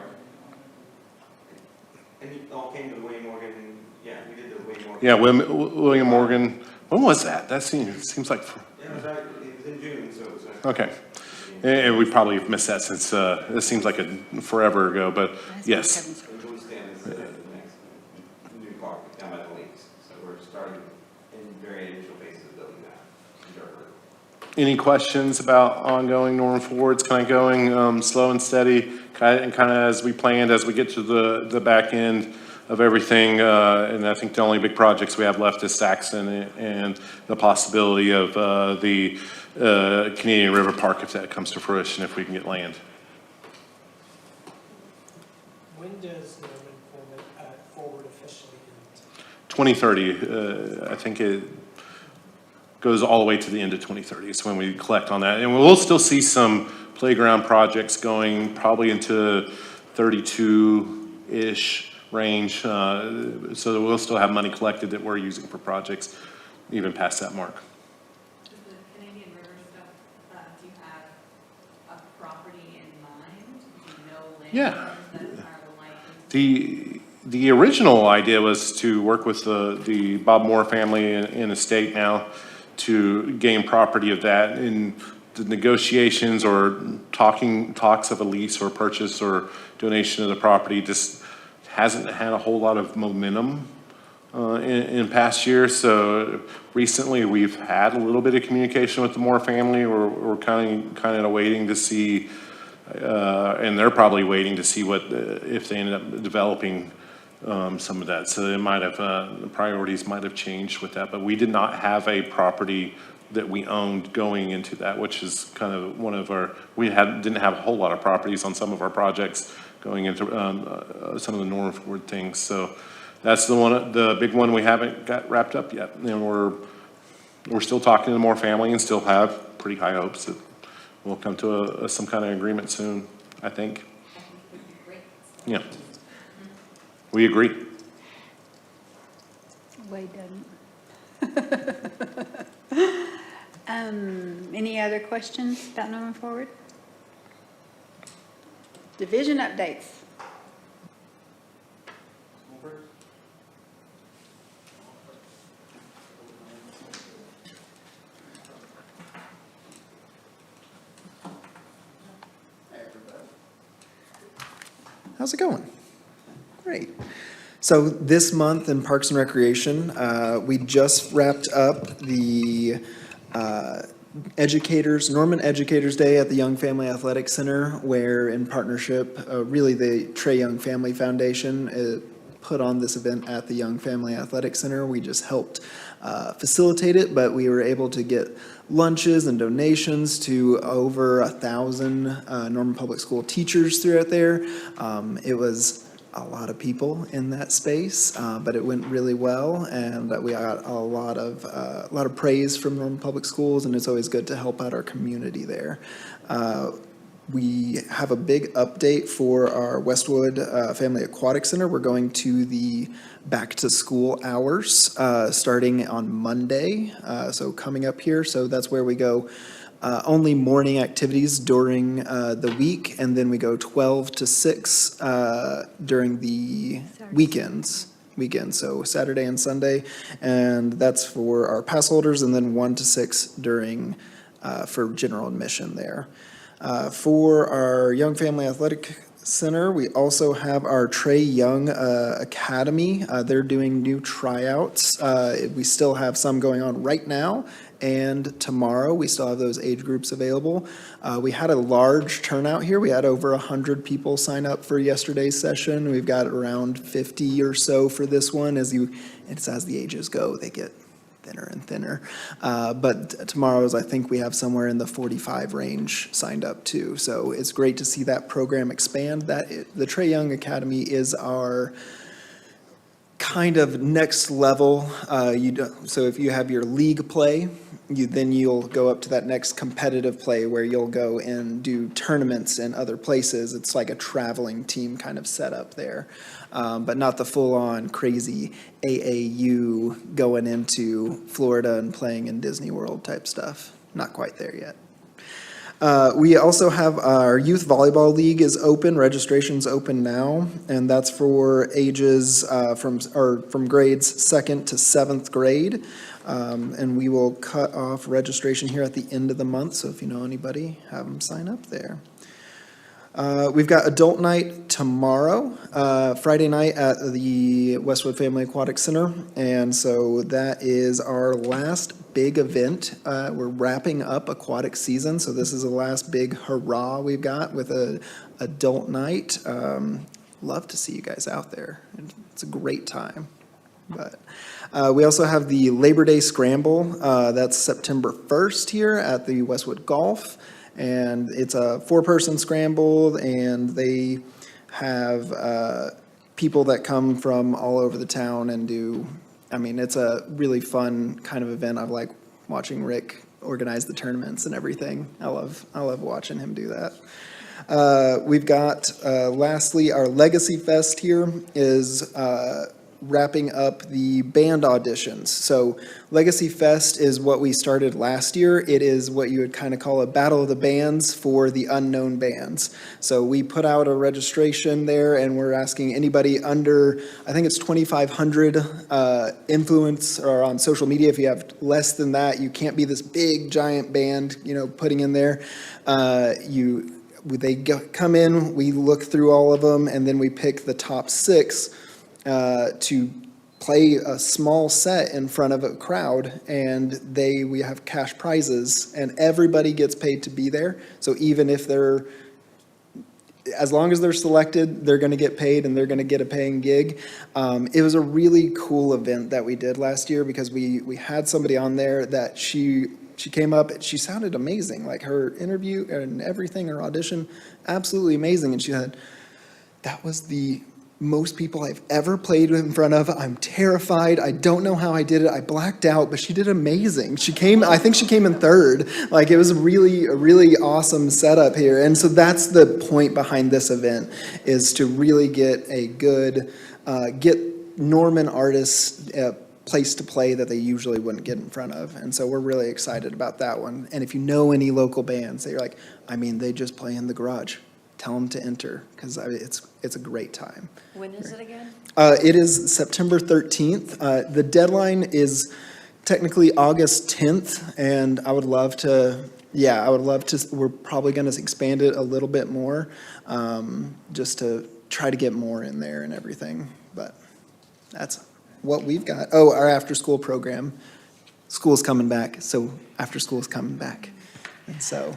And it all came to William Morgan, yeah, we did the William Morgan. Yeah, William Morgan. When was that? That seems like... Yeah, it was right, it was in June, so it was... Okay. And we probably have missed that since, it seems like a forever ago, but yes. And Blue Stand is the next new park down by the lakes. So we're starting in very initial phases of building that in Dartford. Any questions about ongoing Norman Ford's kind of going slow and steady, kind of as we planned as we get to the back end of everything? And I think the only big projects we have left is Saxon and the possibility of the Canadian River Park if that comes to fruition, if we can get land. When does Norman Forward officially end? 2030, I think it goes all the way to the end of 2030 is when we collect on that. And we'll still see some playground projects going probably into 32-ish range. So that we'll still have money collected that we're using for projects even past that mark. Does the Canadian River stuff, do you have a property in mind? Do you know land Yeah. that are likely? The original idea was to work with the Bob Moore family in estate now to gain property of that. In the negotiations or talks of a lease or purchase or donation of the property just hasn't had a whole lot of momentum in past years. So recently we've had a little bit of communication with the Moore family. We're kind of waiting to see, and they're probably waiting to see what if they ended up developing some of that. So it might have, the priorities might have changed with that, but we did not have a property that we owned going into that, which is kind of one of our, didn't have a whole lot of properties on some of our projects going into some of the Norman Ford things. So that's the big one we haven't got wrapped up yet. And we're still talking to the Moore family and still have pretty high hopes that we'll come to some kind of agreement soon, I think. Yeah. We agree. Wade doesn't. Any other questions about Norman Forward? Division updates. How's it going? Great. So this month in Parks and Recreation, we just wrapped up the Norman Educators Day at the Young Family Athletic Center, where in partnership, really the Trey Young Family Foundation put on this event at the Young Family Athletic Center. We just helped facilitate it, but we were able to get lunches and donations to over 1,000 Norman Public School teachers throughout there. It was a lot of people in that space, but it went really well, and we got a lot of praise from Norman Public Schools, and it's always good to help out our community there. We have a big update for our Westwood Family Aquatic Center. We're going to the back to school hours starting on Monday, so coming up here. So that's where we go only morning activities during the week, and then we go 12 to 6 during the weekends, so Saturday and Sunday, and that's for our pass holders, and then 1 to 6 during for general admission there. For our Young Family Athletic Center, we also have our Trey Young Academy. They're doing new tryouts. We still have some going on right now, and tomorrow we still have those age groups available. We had a large turnout here. We had over 100 people sign up for yesterday's session. We've got around 50 or so for this one. As the ages go, they get thinner and thinner. But tomorrow's, I think we have somewhere in the 45 range signed up too. So it's great to see that program expand. The Trae Young Academy is our kind of next level. So if you have your league play, then you'll go up to that next competitive play where you'll go and do tournaments in other places. It's like a traveling team kind of setup there, but not the full-on crazy AAU going into Florida and playing in Disney World type stuff. Not quite there yet. We also have our youth volleyball league is open. Registration's open now, and that's for ages from grades 2nd to 7th grade. And we will cut off registration here at the end of the month, so if you know anybody, have them sign up there. We've got adult night tomorrow, Friday night at the Westwood Family Aquatic Center, and so that is our last big event. We're wrapping up aquatic season, so this is the last big hurrah we've got with a adult night. Love to see you guys out there. It's a great time. But we also have the Labor Day Scramble. That's September 1st here at the Westwood Golf. And it's a 4-person scramble, and they have people that come from all over the town and do, I mean, it's a really fun kind of event. I like watching Rick organize the tournaments and everything. I love watching him do that. We've got, lastly, our Legacy Fest here is wrapping up the band auditions. So Legacy Fest is what we started last year. It is what you would kind of call a battle of the bands for the unknown bands. So we put out a registration there, and we're asking anybody under, I think it's 2,500 influence or on social media. If you have less than that, you can't be this big giant band, putting in there. They come in, we look through all of them, and then we pick the top 6 to play a small set in front of a crowd, and we have cash prizes, and everybody gets paid to be there. So even if as long as they're selected, they're going to get paid, and they're going to get a paying gig. It was a really cool event that we did last year because we had somebody on there that she came up, she sounded amazing, like her interview and everything, her audition, absolutely amazing. And she said, that was the most people I've ever played in front of. I'm terrified. I don't know how I did it. I blacked out, but she did amazing. I think she came in 3rd. Like, it was a really awesome setup here. And so that's the point behind this event, is to really get a good, get Norman artists a place to play that they usually wouldn't get in front of. And so we're really excited about that one. And if you know any local bands that you're like, they just play in the garage, tell them to enter, because it's a great time. When is it again? It is September 13th. The deadline is technically August 10th, and I would love to, we're probably going to expand it a little bit more, just to try to get more in there and everything. But that's what we've got. Oh, our after-school program. School's coming back, so after school is coming back. And so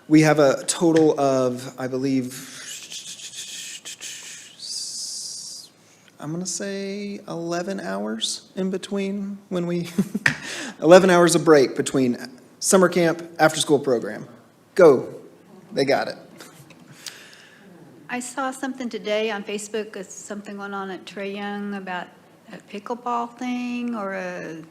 we have a total of, I believe, I'm going to say 11 hours in between 11 hours of break between summer camp, after-school program. Go. They got it. I saw something today on Facebook, something going on at Trae Young about a pickleball thing or a...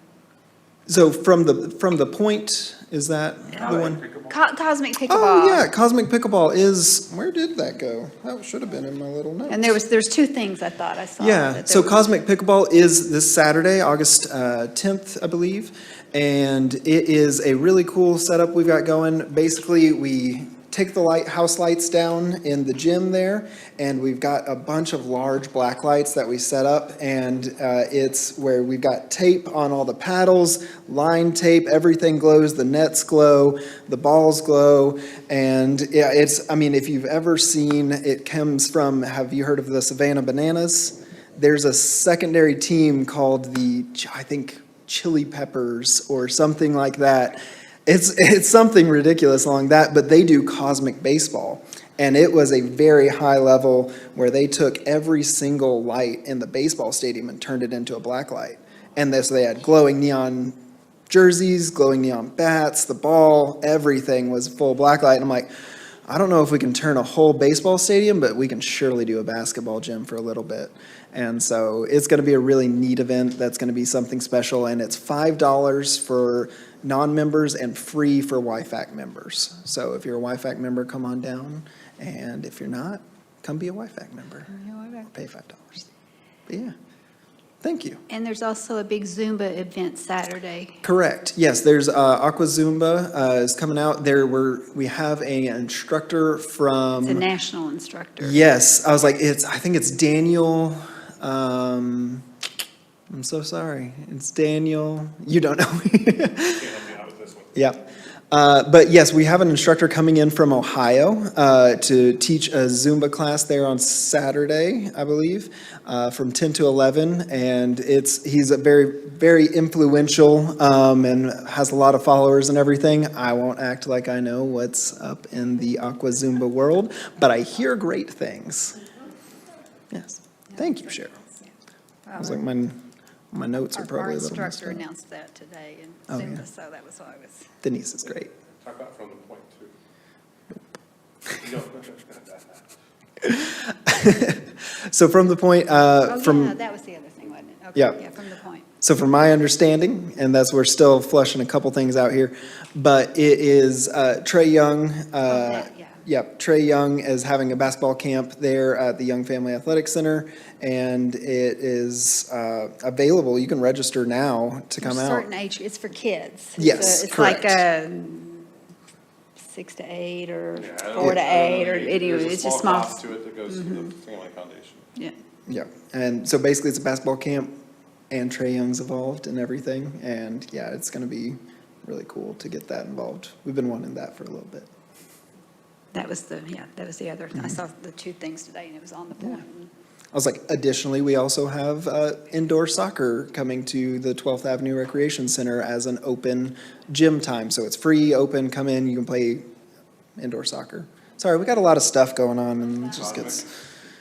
So from the point, is that the one? Cosmic Pickleball. Oh, yeah, Cosmic Pickleball is, where did that go? That should have been in my little notes. And there's 2 things I thought I saw. Yeah, so Cosmic Pickleball is this Saturday, August 10th, I believe. And it is a really cool setup we've got going. Basically, we take the house lights down in the gym there, and we've got a bunch of large black lights that we set up, and it's where we've got tape on all the paddles, line tape, everything glows, the nets glow, the balls glow, and yeah, if you've ever seen, it comes from, have you heard of the Savannah Bananas? There's a secondary team called I think, Chili Peppers or something like that. It's something ridiculous along that, but they do cosmic baseball. And it was a very high level where they took every single light in the baseball stadium and turned it into a black light. And so they had glowing neon jerseys, glowing neon bats, the ball, everything was full blacklight. And I'm like, I don't know if we can turn a whole baseball stadium, but we can surely do a basketball gym for a little bit. And so it's going to be a really neat event. That's going to be something special. And it's $5 for non-members and free for YFAC members. So if you're a YFAC member, come on down. And if you're not, come be a YFAC member. Pay $5. But yeah, thank you. And there's also a big Zumba event Saturday. Correct. Yes, there's Aqua Zumba is coming out. We have an instructor from. It's a national instructor. Yes, I was like, I think it's Daniel. I'm so sorry. It's Daniel. You don't know. Yeah. But yes, we have an instructor coming in from Ohio to teach a Zumba class there on Saturday, I believe, from 10 to 11. And he's a very, very influential and has a lot of followers and everything. I won't act like I know what's up in the Aqua Zumba world, but I hear great things. Yes. Thank you, Cheryl. I was like, my notes are probably a little Our messed instructor up. announced that today in Oh, yeah. Zumba, so that was why I was. Denise is great. Talk about from the point too. So from the point, Oh, from. yeah, that was the other thing, wasn't it? Okay, Yeah. yeah, from the point. So from my understanding, and we're still fleshing a couple things out here, but it is Trey Young. that, yeah. Yep, Trey Young is having a basketball camp there at the Young Family Athletic Center, and it is available. You can register now to come There's out. certain age, it's for kids. Yes, It's like correct. 6 to 8 or Yeah, 4 to 8 or there's anyway, it's just small. cost to it that goes to the Family Foundation. Yeah. Yeah, and so basically it's a basketball camp, and Trey Young's involved and everything, and yeah, it's going to be really cool to get that involved. We've been wanting that for a little bit. That was the other, I saw the two things today and it was on the point. I was like, additionally, we also have indoor soccer coming to the 12th Avenue Recreation Center as an open gym time. So it's free, open, come in, you can play indoor soccer. Sorry, we got a lot of stuff going on and it just gets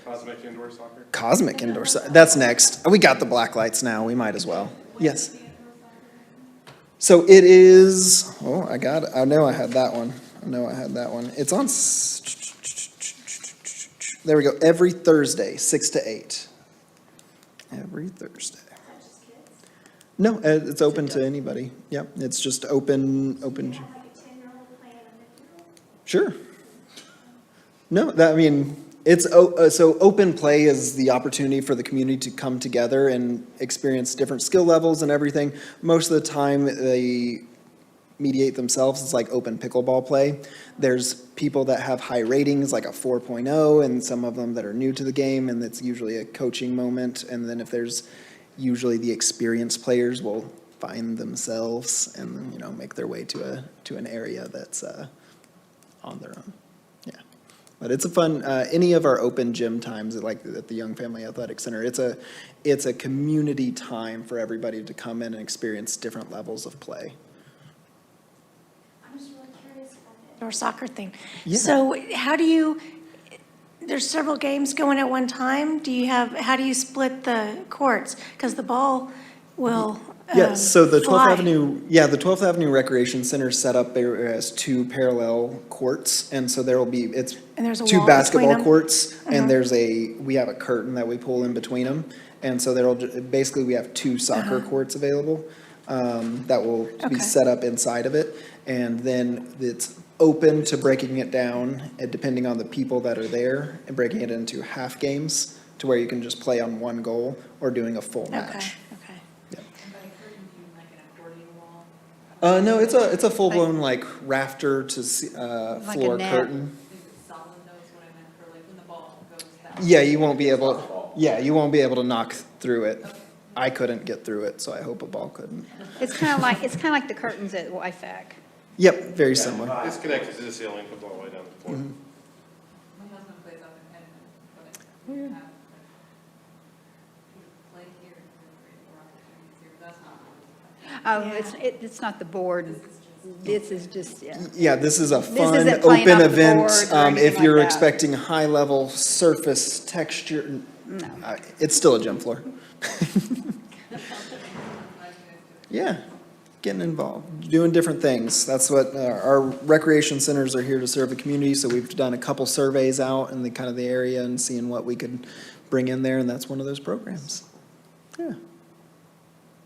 Cosmic indoor soccer? cosmic indoor soccer. That's next. We got the black lights now, we might as well. Yes. So it is, I know I had that one. It's on, there we go, every Thursday, 6 to 8. Every Thursday. No, it's open to anybody. Yep, it's just open. Sure. No, so open play is the opportunity for the community to come together and experience different skill levels and everything. Most of the time, they mediate themselves. It's like open pickleball play. There's people that have high ratings, like a 4.0, and some of them that are new to the game, and it's usually a coaching moment. And then if there's usually the experienced players will find themselves and then, make their way to an area that's on their own. Yeah. But it's a fun, any of our open gym times, like at the Young Family Athletic Center, it's a community time for everybody to come in and experience different levels of play. I'm just really curious about the Indoor soccer thing. Yeah. So there's several games going at one time? How do you split the courts? Because the ball will Yes, so the 12th fly. the 12th Avenue Recreation Center is set up there as two parallel courts, and so it's And there's a two wall between basketball them? courts, and we have a curtain that we pull in between them, and so basically we have two soccer courts available that will be Okay. set up inside of it, and then it's open to breaking it down, depending on the people that are there, and breaking it into half games to where you can just play on one goal or doing a full match. Okay. No, it's a full-blown like rafter to Like a floor net. curtain. Yeah, you won't be able to knock through it. I couldn't get through it, so I hope a ball couldn't. It's kind of like the curtains at YFAC. Yep, very similar. It's connected to the ceiling, goes all the way down to the floor. My husband plays up in Edmond, but we have play here, that's not. It's not the board. This is just, yeah. Yeah, this is a fun, isn't playing open off the event. boards or anything If like you're that. expecting high-level surface texture, No. it's still a gym floor. Yeah, getting involved, doing different things. That's what our recreation centers are here to serve the community, so we've done a couple surveys out in the kind of the area and seeing what we could bring in there, and that's one of those programs. Yeah.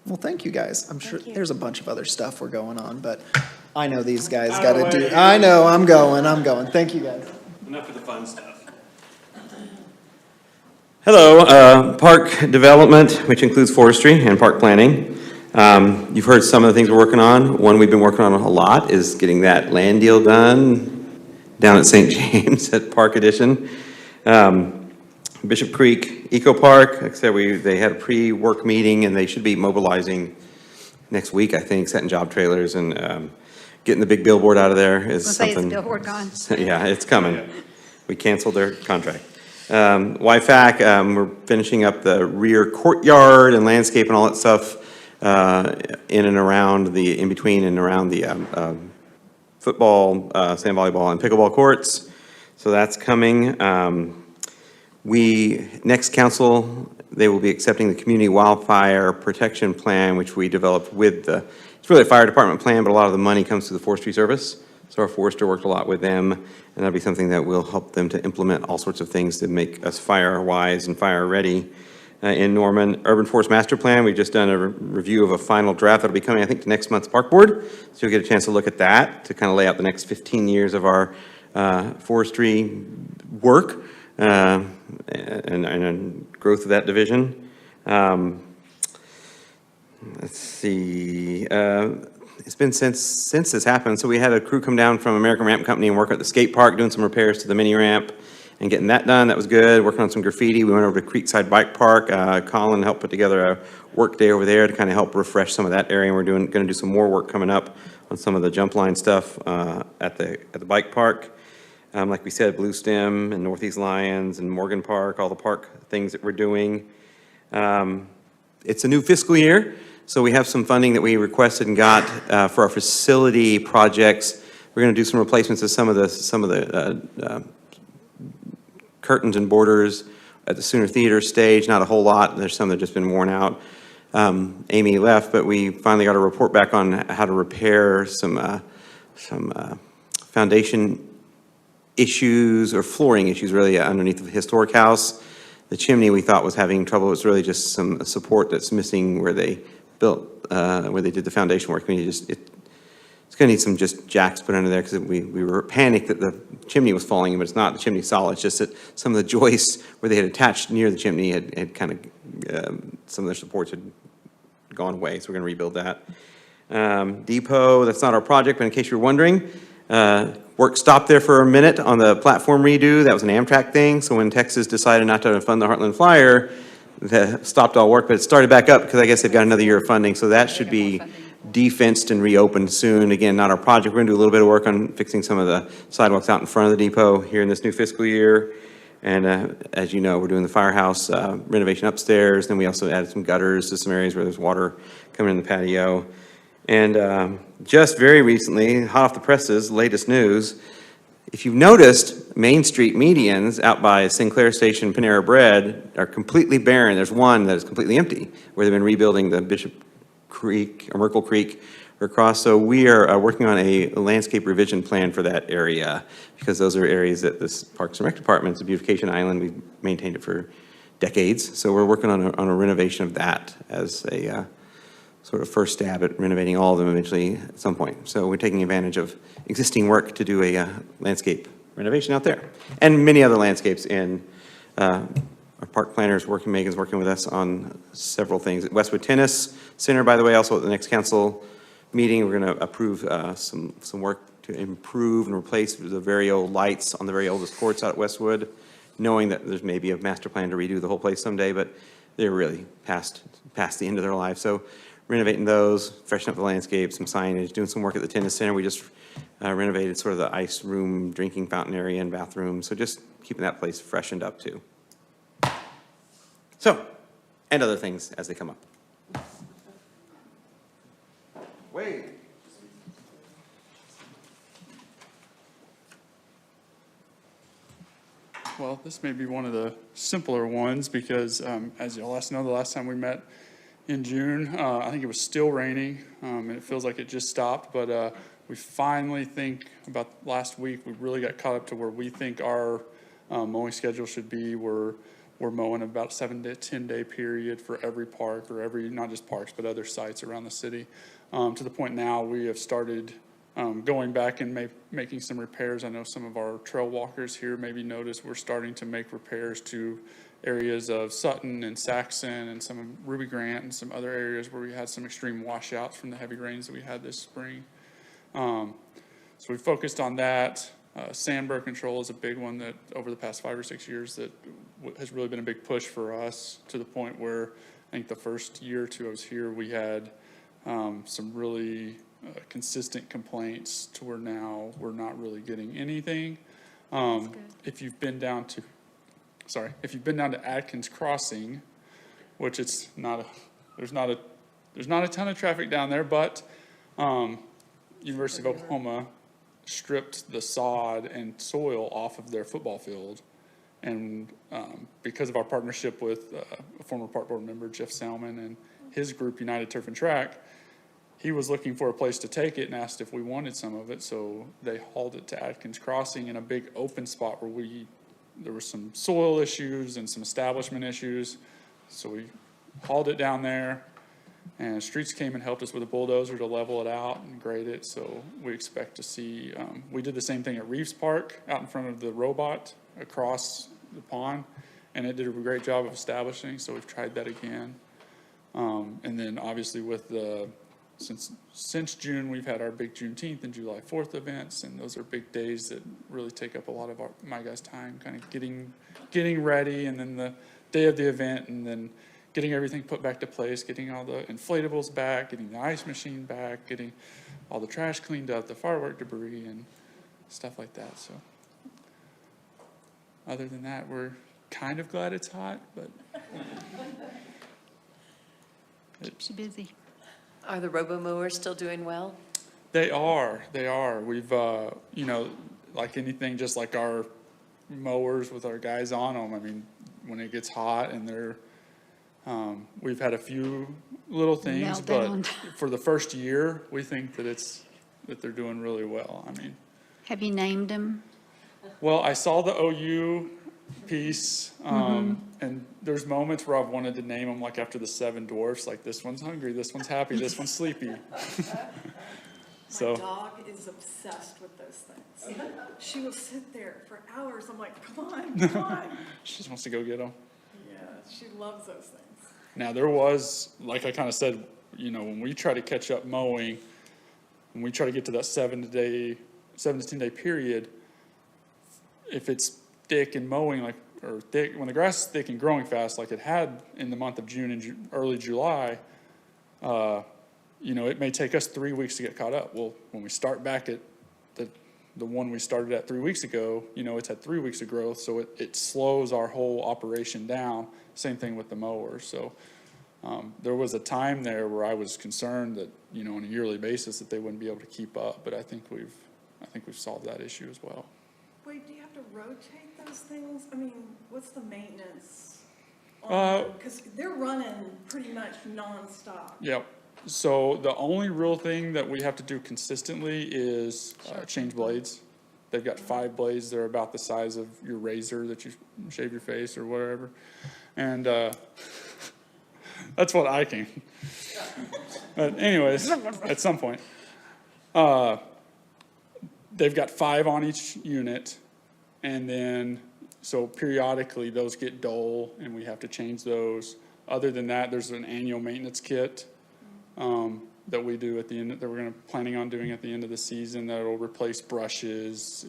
Well, thank you, guys. I'm sure there's a bunch of other stuff we're going on, but I know these guys gotta do, I know, I'm going. Thank you, guys. Enough of the fun stuff. Hello, park development, which includes forestry and park planning. You've heard some of the things we're working on. One we've been working on a lot is getting that land deal done down at St. James at Park Edition. Bishop Creek Eco Park, like I said, they had a pre-work meeting and they should be mobilizing next week, I think, setting job trailers and getting the big billboard out of there is Let's say something. it's billboard gone. Yeah, it's coming. We canceled their contract. YFAC, we're finishing up the rear courtyard and landscape and all that stuff in and around in between and around the football, sand volleyball, and pickleball courts. So that's coming. Next council, they will be accepting the community wildfire protection plan, which we developed with it's really a fire department plan, but a lot of the money comes through the forestry service. So our forester worked a lot with them, and that'll be something that will help them to implement all sorts of things to make us fire-wise and fire-ready. In Norman, Urban Forest Master Plan, we've just done a review of a final draft that'll be coming, I think, to next month's Park Board. So you'll get a chance to look at that, to kind of lay out the next 15 years of our forestry work and growth of that division. Let's see. It's been since this happened. So we had a crew come down from American Ramp Company and work at the skate park, doing some repairs to the mini ramp and getting that done. That was good. Working on some graffiti. We went over to Creekside Bike Park. Colin helped put together a work day over there to kind of help refresh some of that area. And we're going to do some more work coming up on some of the jump line stuff at the bike park. Like we said, Blue Stem and Northeast Lions and Morgan Park, all the park things that we're doing. It's a new fiscal year. So we have some funding that we requested and got for our facility projects. We're going to do some replacements of some of the curtains and borders at the Sooner Theater stage. Not a whole lot. There's some that have just been worn out. Amy left, but we finally got a report back on how to repair some foundation issues or flooring issues really underneath the historic house. The chimney we thought was having trouble. It's really just some support that's missing where they built, where they did the foundation work. It's gonna need some just jacks put under there because we were panicked that the chimney was falling, but it's not. The chimney's solid. It's just that some of the joists where they had attached near the chimney had kind of, some of their supports had gone away, so we're gonna rebuild that. Depot, that's not our project, but in case you're wondering, work stopped there for a minute on the platform redo. That was an Amtrak thing, so when Texas decided not to fund the Heartland Flyer, that stopped all work, but it started back up because I guess they've got another year of funding, so that should be defenced and reopened soon. Again, not our project. We're gonna do a little bit of work on fixing some of the sidewalks out in front of the depot here in this new fiscal year. And as you know, we're doing the firehouse renovation upstairs. Then we also added some gutters to some areas where there's water coming in the patio. And just very recently, hot off the presses, latest news, if you've noticed, Main Street medians out by Sinclair Station, Panera Bread are completely barren. There's one that is completely empty, where they've been rebuilding the Bishop Creek, or Merkle Creek, across. So we are working on a landscape revision plan for that area, because those are areas that this Parks and Rec Department, it's a beautification island, we've maintained it for decades. So we're working on a renovation of that as a sort of first stab at renovating all of them eventually at some point. So we're taking advantage of existing work to do a landscape renovation out there. And many other landscapes in our park planners working, Megan's working with us on several things. At Westwood Tennis Center, by the way, also at the next council meeting, we're gonna approve some work to improve and replace the very old lights on the very oldest courts out at Westwood, knowing that there's maybe a master plan to redo the whole place someday, but they're really past the end of their life. So renovating those, freshen up the landscape, some signage, doing some work at the tennis center. We just renovated sort of the ice room, drinking fountain area and bathroom. So just keeping that place freshened up too. So, and other things as they come up. Wait. Well, this may be one of the simpler ones because, as you all know, the last time we met, in June. I think it was still raining, and it feels like it just stopped, but we finally think about last week, we really got caught up to where we think our mowing schedule should be. We're mowing about 7 to 10 day period for every park or every, not just parks, but other sites around the city. To the point now we have started going back and making some repairs. I know some of our trail walkers here maybe noticed we're starting to make repairs to areas of Sutton and Saxon and some of Ruby Grant and some other areas where we had some extreme washouts from the heavy rains that we had this spring. So we focused on that. Sandburr control is a big one that over the past 5 or 6 years that has really been a big push for us, to the point where I think the first year or two I was here, we had some really consistent complaints to where now we're not really getting anything. If you've been down to, if you've been down to Atkins Crossing, which it's not there's not a ton of traffic down there, but University of Oklahoma stripped the sod and soil off of their football field. And because of our partnership with a former park board member, Jeff Salmon, and his group, United Turf and Track, he was looking for a place to take it and asked if we wanted some of it. So they hauled it to Atkins Crossing in a big open spot where there were some soil issues and some establishment issues. So we hauled it down there, and Streets came and helped us with a bulldozer to level it out and grade it. So we expect to see, we did the same thing at Reeves Park out in front of the robot across the pond, and it did a great job of establishing. So we've tried that again. And then obviously with since June, we've had our big Juneteenth and July 4th events, and those are big days that really take up a lot of my guys' time, kind of getting ready, and then the day of the event, and then getting everything put back to place, getting all the inflatables back, getting the ice machine back, getting all the trash cleaned up, the firework debris, and stuff like that. So other than that, we're kind of glad it's hot, but Keeps you busy. Are the robo-mowers still doing well? They are. We've, like anything, just like our mowers with our guys on them, I mean, when it gets hot and we've had a few little things, but for the first year, we think that they're doing really well. I mean. Have you named them? Well, I saw the OU piece, and there's moments where I've wanted to name them like after the 7 dwarfs, like this one's hungry, this one's happy, this one's sleepy. My dog is obsessed with those things. She will sit there for hours. I'm like, come on. She just wants to go get them. Yeah, she loves those things. Now there was, like I kind of said, when we try to catch up mowing, when we try to get to that 7 to 10 day period, if it's thick and mowing, when the grass is thick and growing fast, like it had in the month of June and early July, it may take us 3 weeks to get caught up. Well, when we start back at the one we started at 3 weeks ago, it's had 3 weeks of growth, so it slows our whole operation down. Same thing with the mowers. So there was a time there where I was concerned that, on a yearly basis that they wouldn't be able to keep up, but I think we've solved that issue as well. Wait, do you have to rotate those things? I mean, what's the maintenance on them? Because they're running pretty much nonstop. Yep. So the only real thing that we have to do consistently is change blades. They've got 5 blades. They're about the size of your razor that you shave your face or whatever. And that's what I can. But anyways, at some point. They've got 5 on each unit, and then, so periodically those get dull, and we have to change those. Other than that, there's an annual maintenance kit that we do at the end, that we're planning on doing at the end of the season, that'll replace brushes.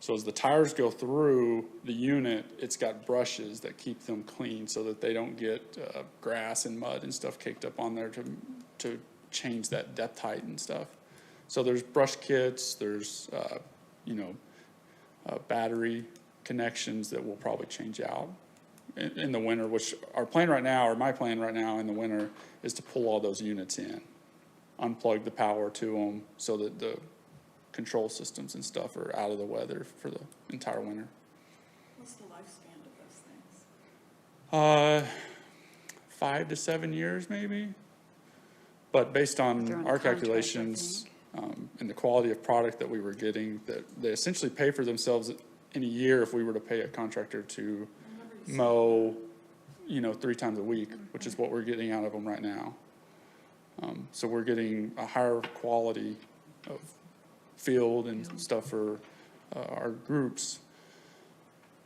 So as the tires go through the unit, it's got brushes that keep them clean so that they don't get grass and mud and stuff caked up on there to change that depth height and stuff. So there's brush kits, there's, battery connections that we'll probably change out in the winter, which our plan right now, or my plan right now in the winter, is to pull all those units in, unplug the power to them so that the control systems and stuff are out of the weather for the entire winter. What's the lifespan of those things? 5 to 7 years maybe. But based on They're on our contract, I calculations, and the quality of product that we were getting, that they essentially pay for themselves in a year if we were to pay a contractor to mow, 3 times a week, which is what we're getting out of them right now. So we're getting a higher quality of field and stuff for our groups.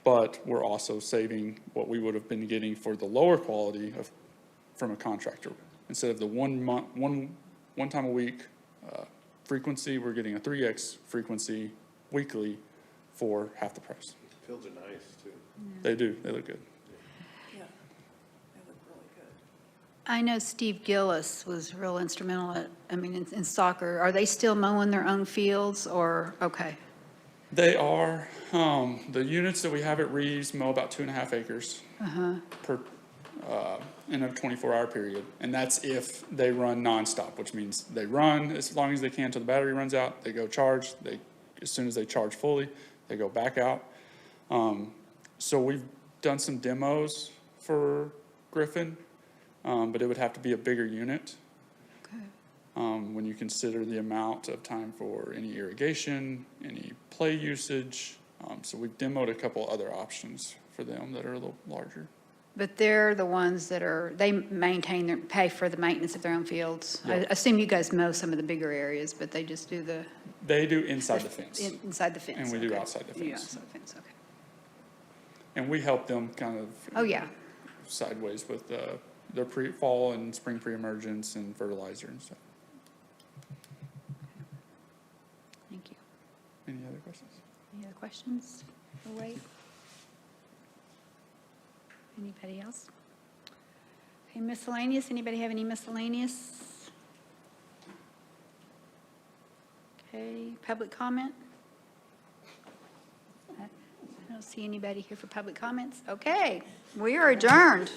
But we're also saving what we would have been getting for the lower quality from a contractor. Instead of the one time a week frequency, we're getting a 3X frequency weekly for half the price. Fields are nice, too. They do, they look good. Yeah, they look really good. I know Steve Gillis was real instrumental in soccer. Are they still mowing their own fields or, okay? They are, the units that we have at Reeves mow about 2.5 acres per, in a 24-hour period. And that's if they run nonstop, which means they run as long as they can till the battery runs out. They go charge. As soon as they charge fully, they go back out. So we've done some demos for Griffin, but it would have to be a bigger unit. When you consider the amount of time for any irrigation, any play usage. So we've demoed a couple other options for them that are a little larger. But they're the ones that they pay for the maintenance of their own fields. I Yep. assume you guys mow some of the bigger areas, but they just do They do inside the fence. inside the fence. And we do okay. outside the You do fence. outside the fence, okay. And we help them kind of. Oh, yeah. Sideways with their fall and spring pre-emergence and fertilizer and stuff. Thank you. Any other questions? Any other questions? We'll wait. Anybody else? Okay, miscellaneous, anybody have any miscellaneous? Okay, public comment? I don't see anybody here for public comments. Okay, we are adjourned.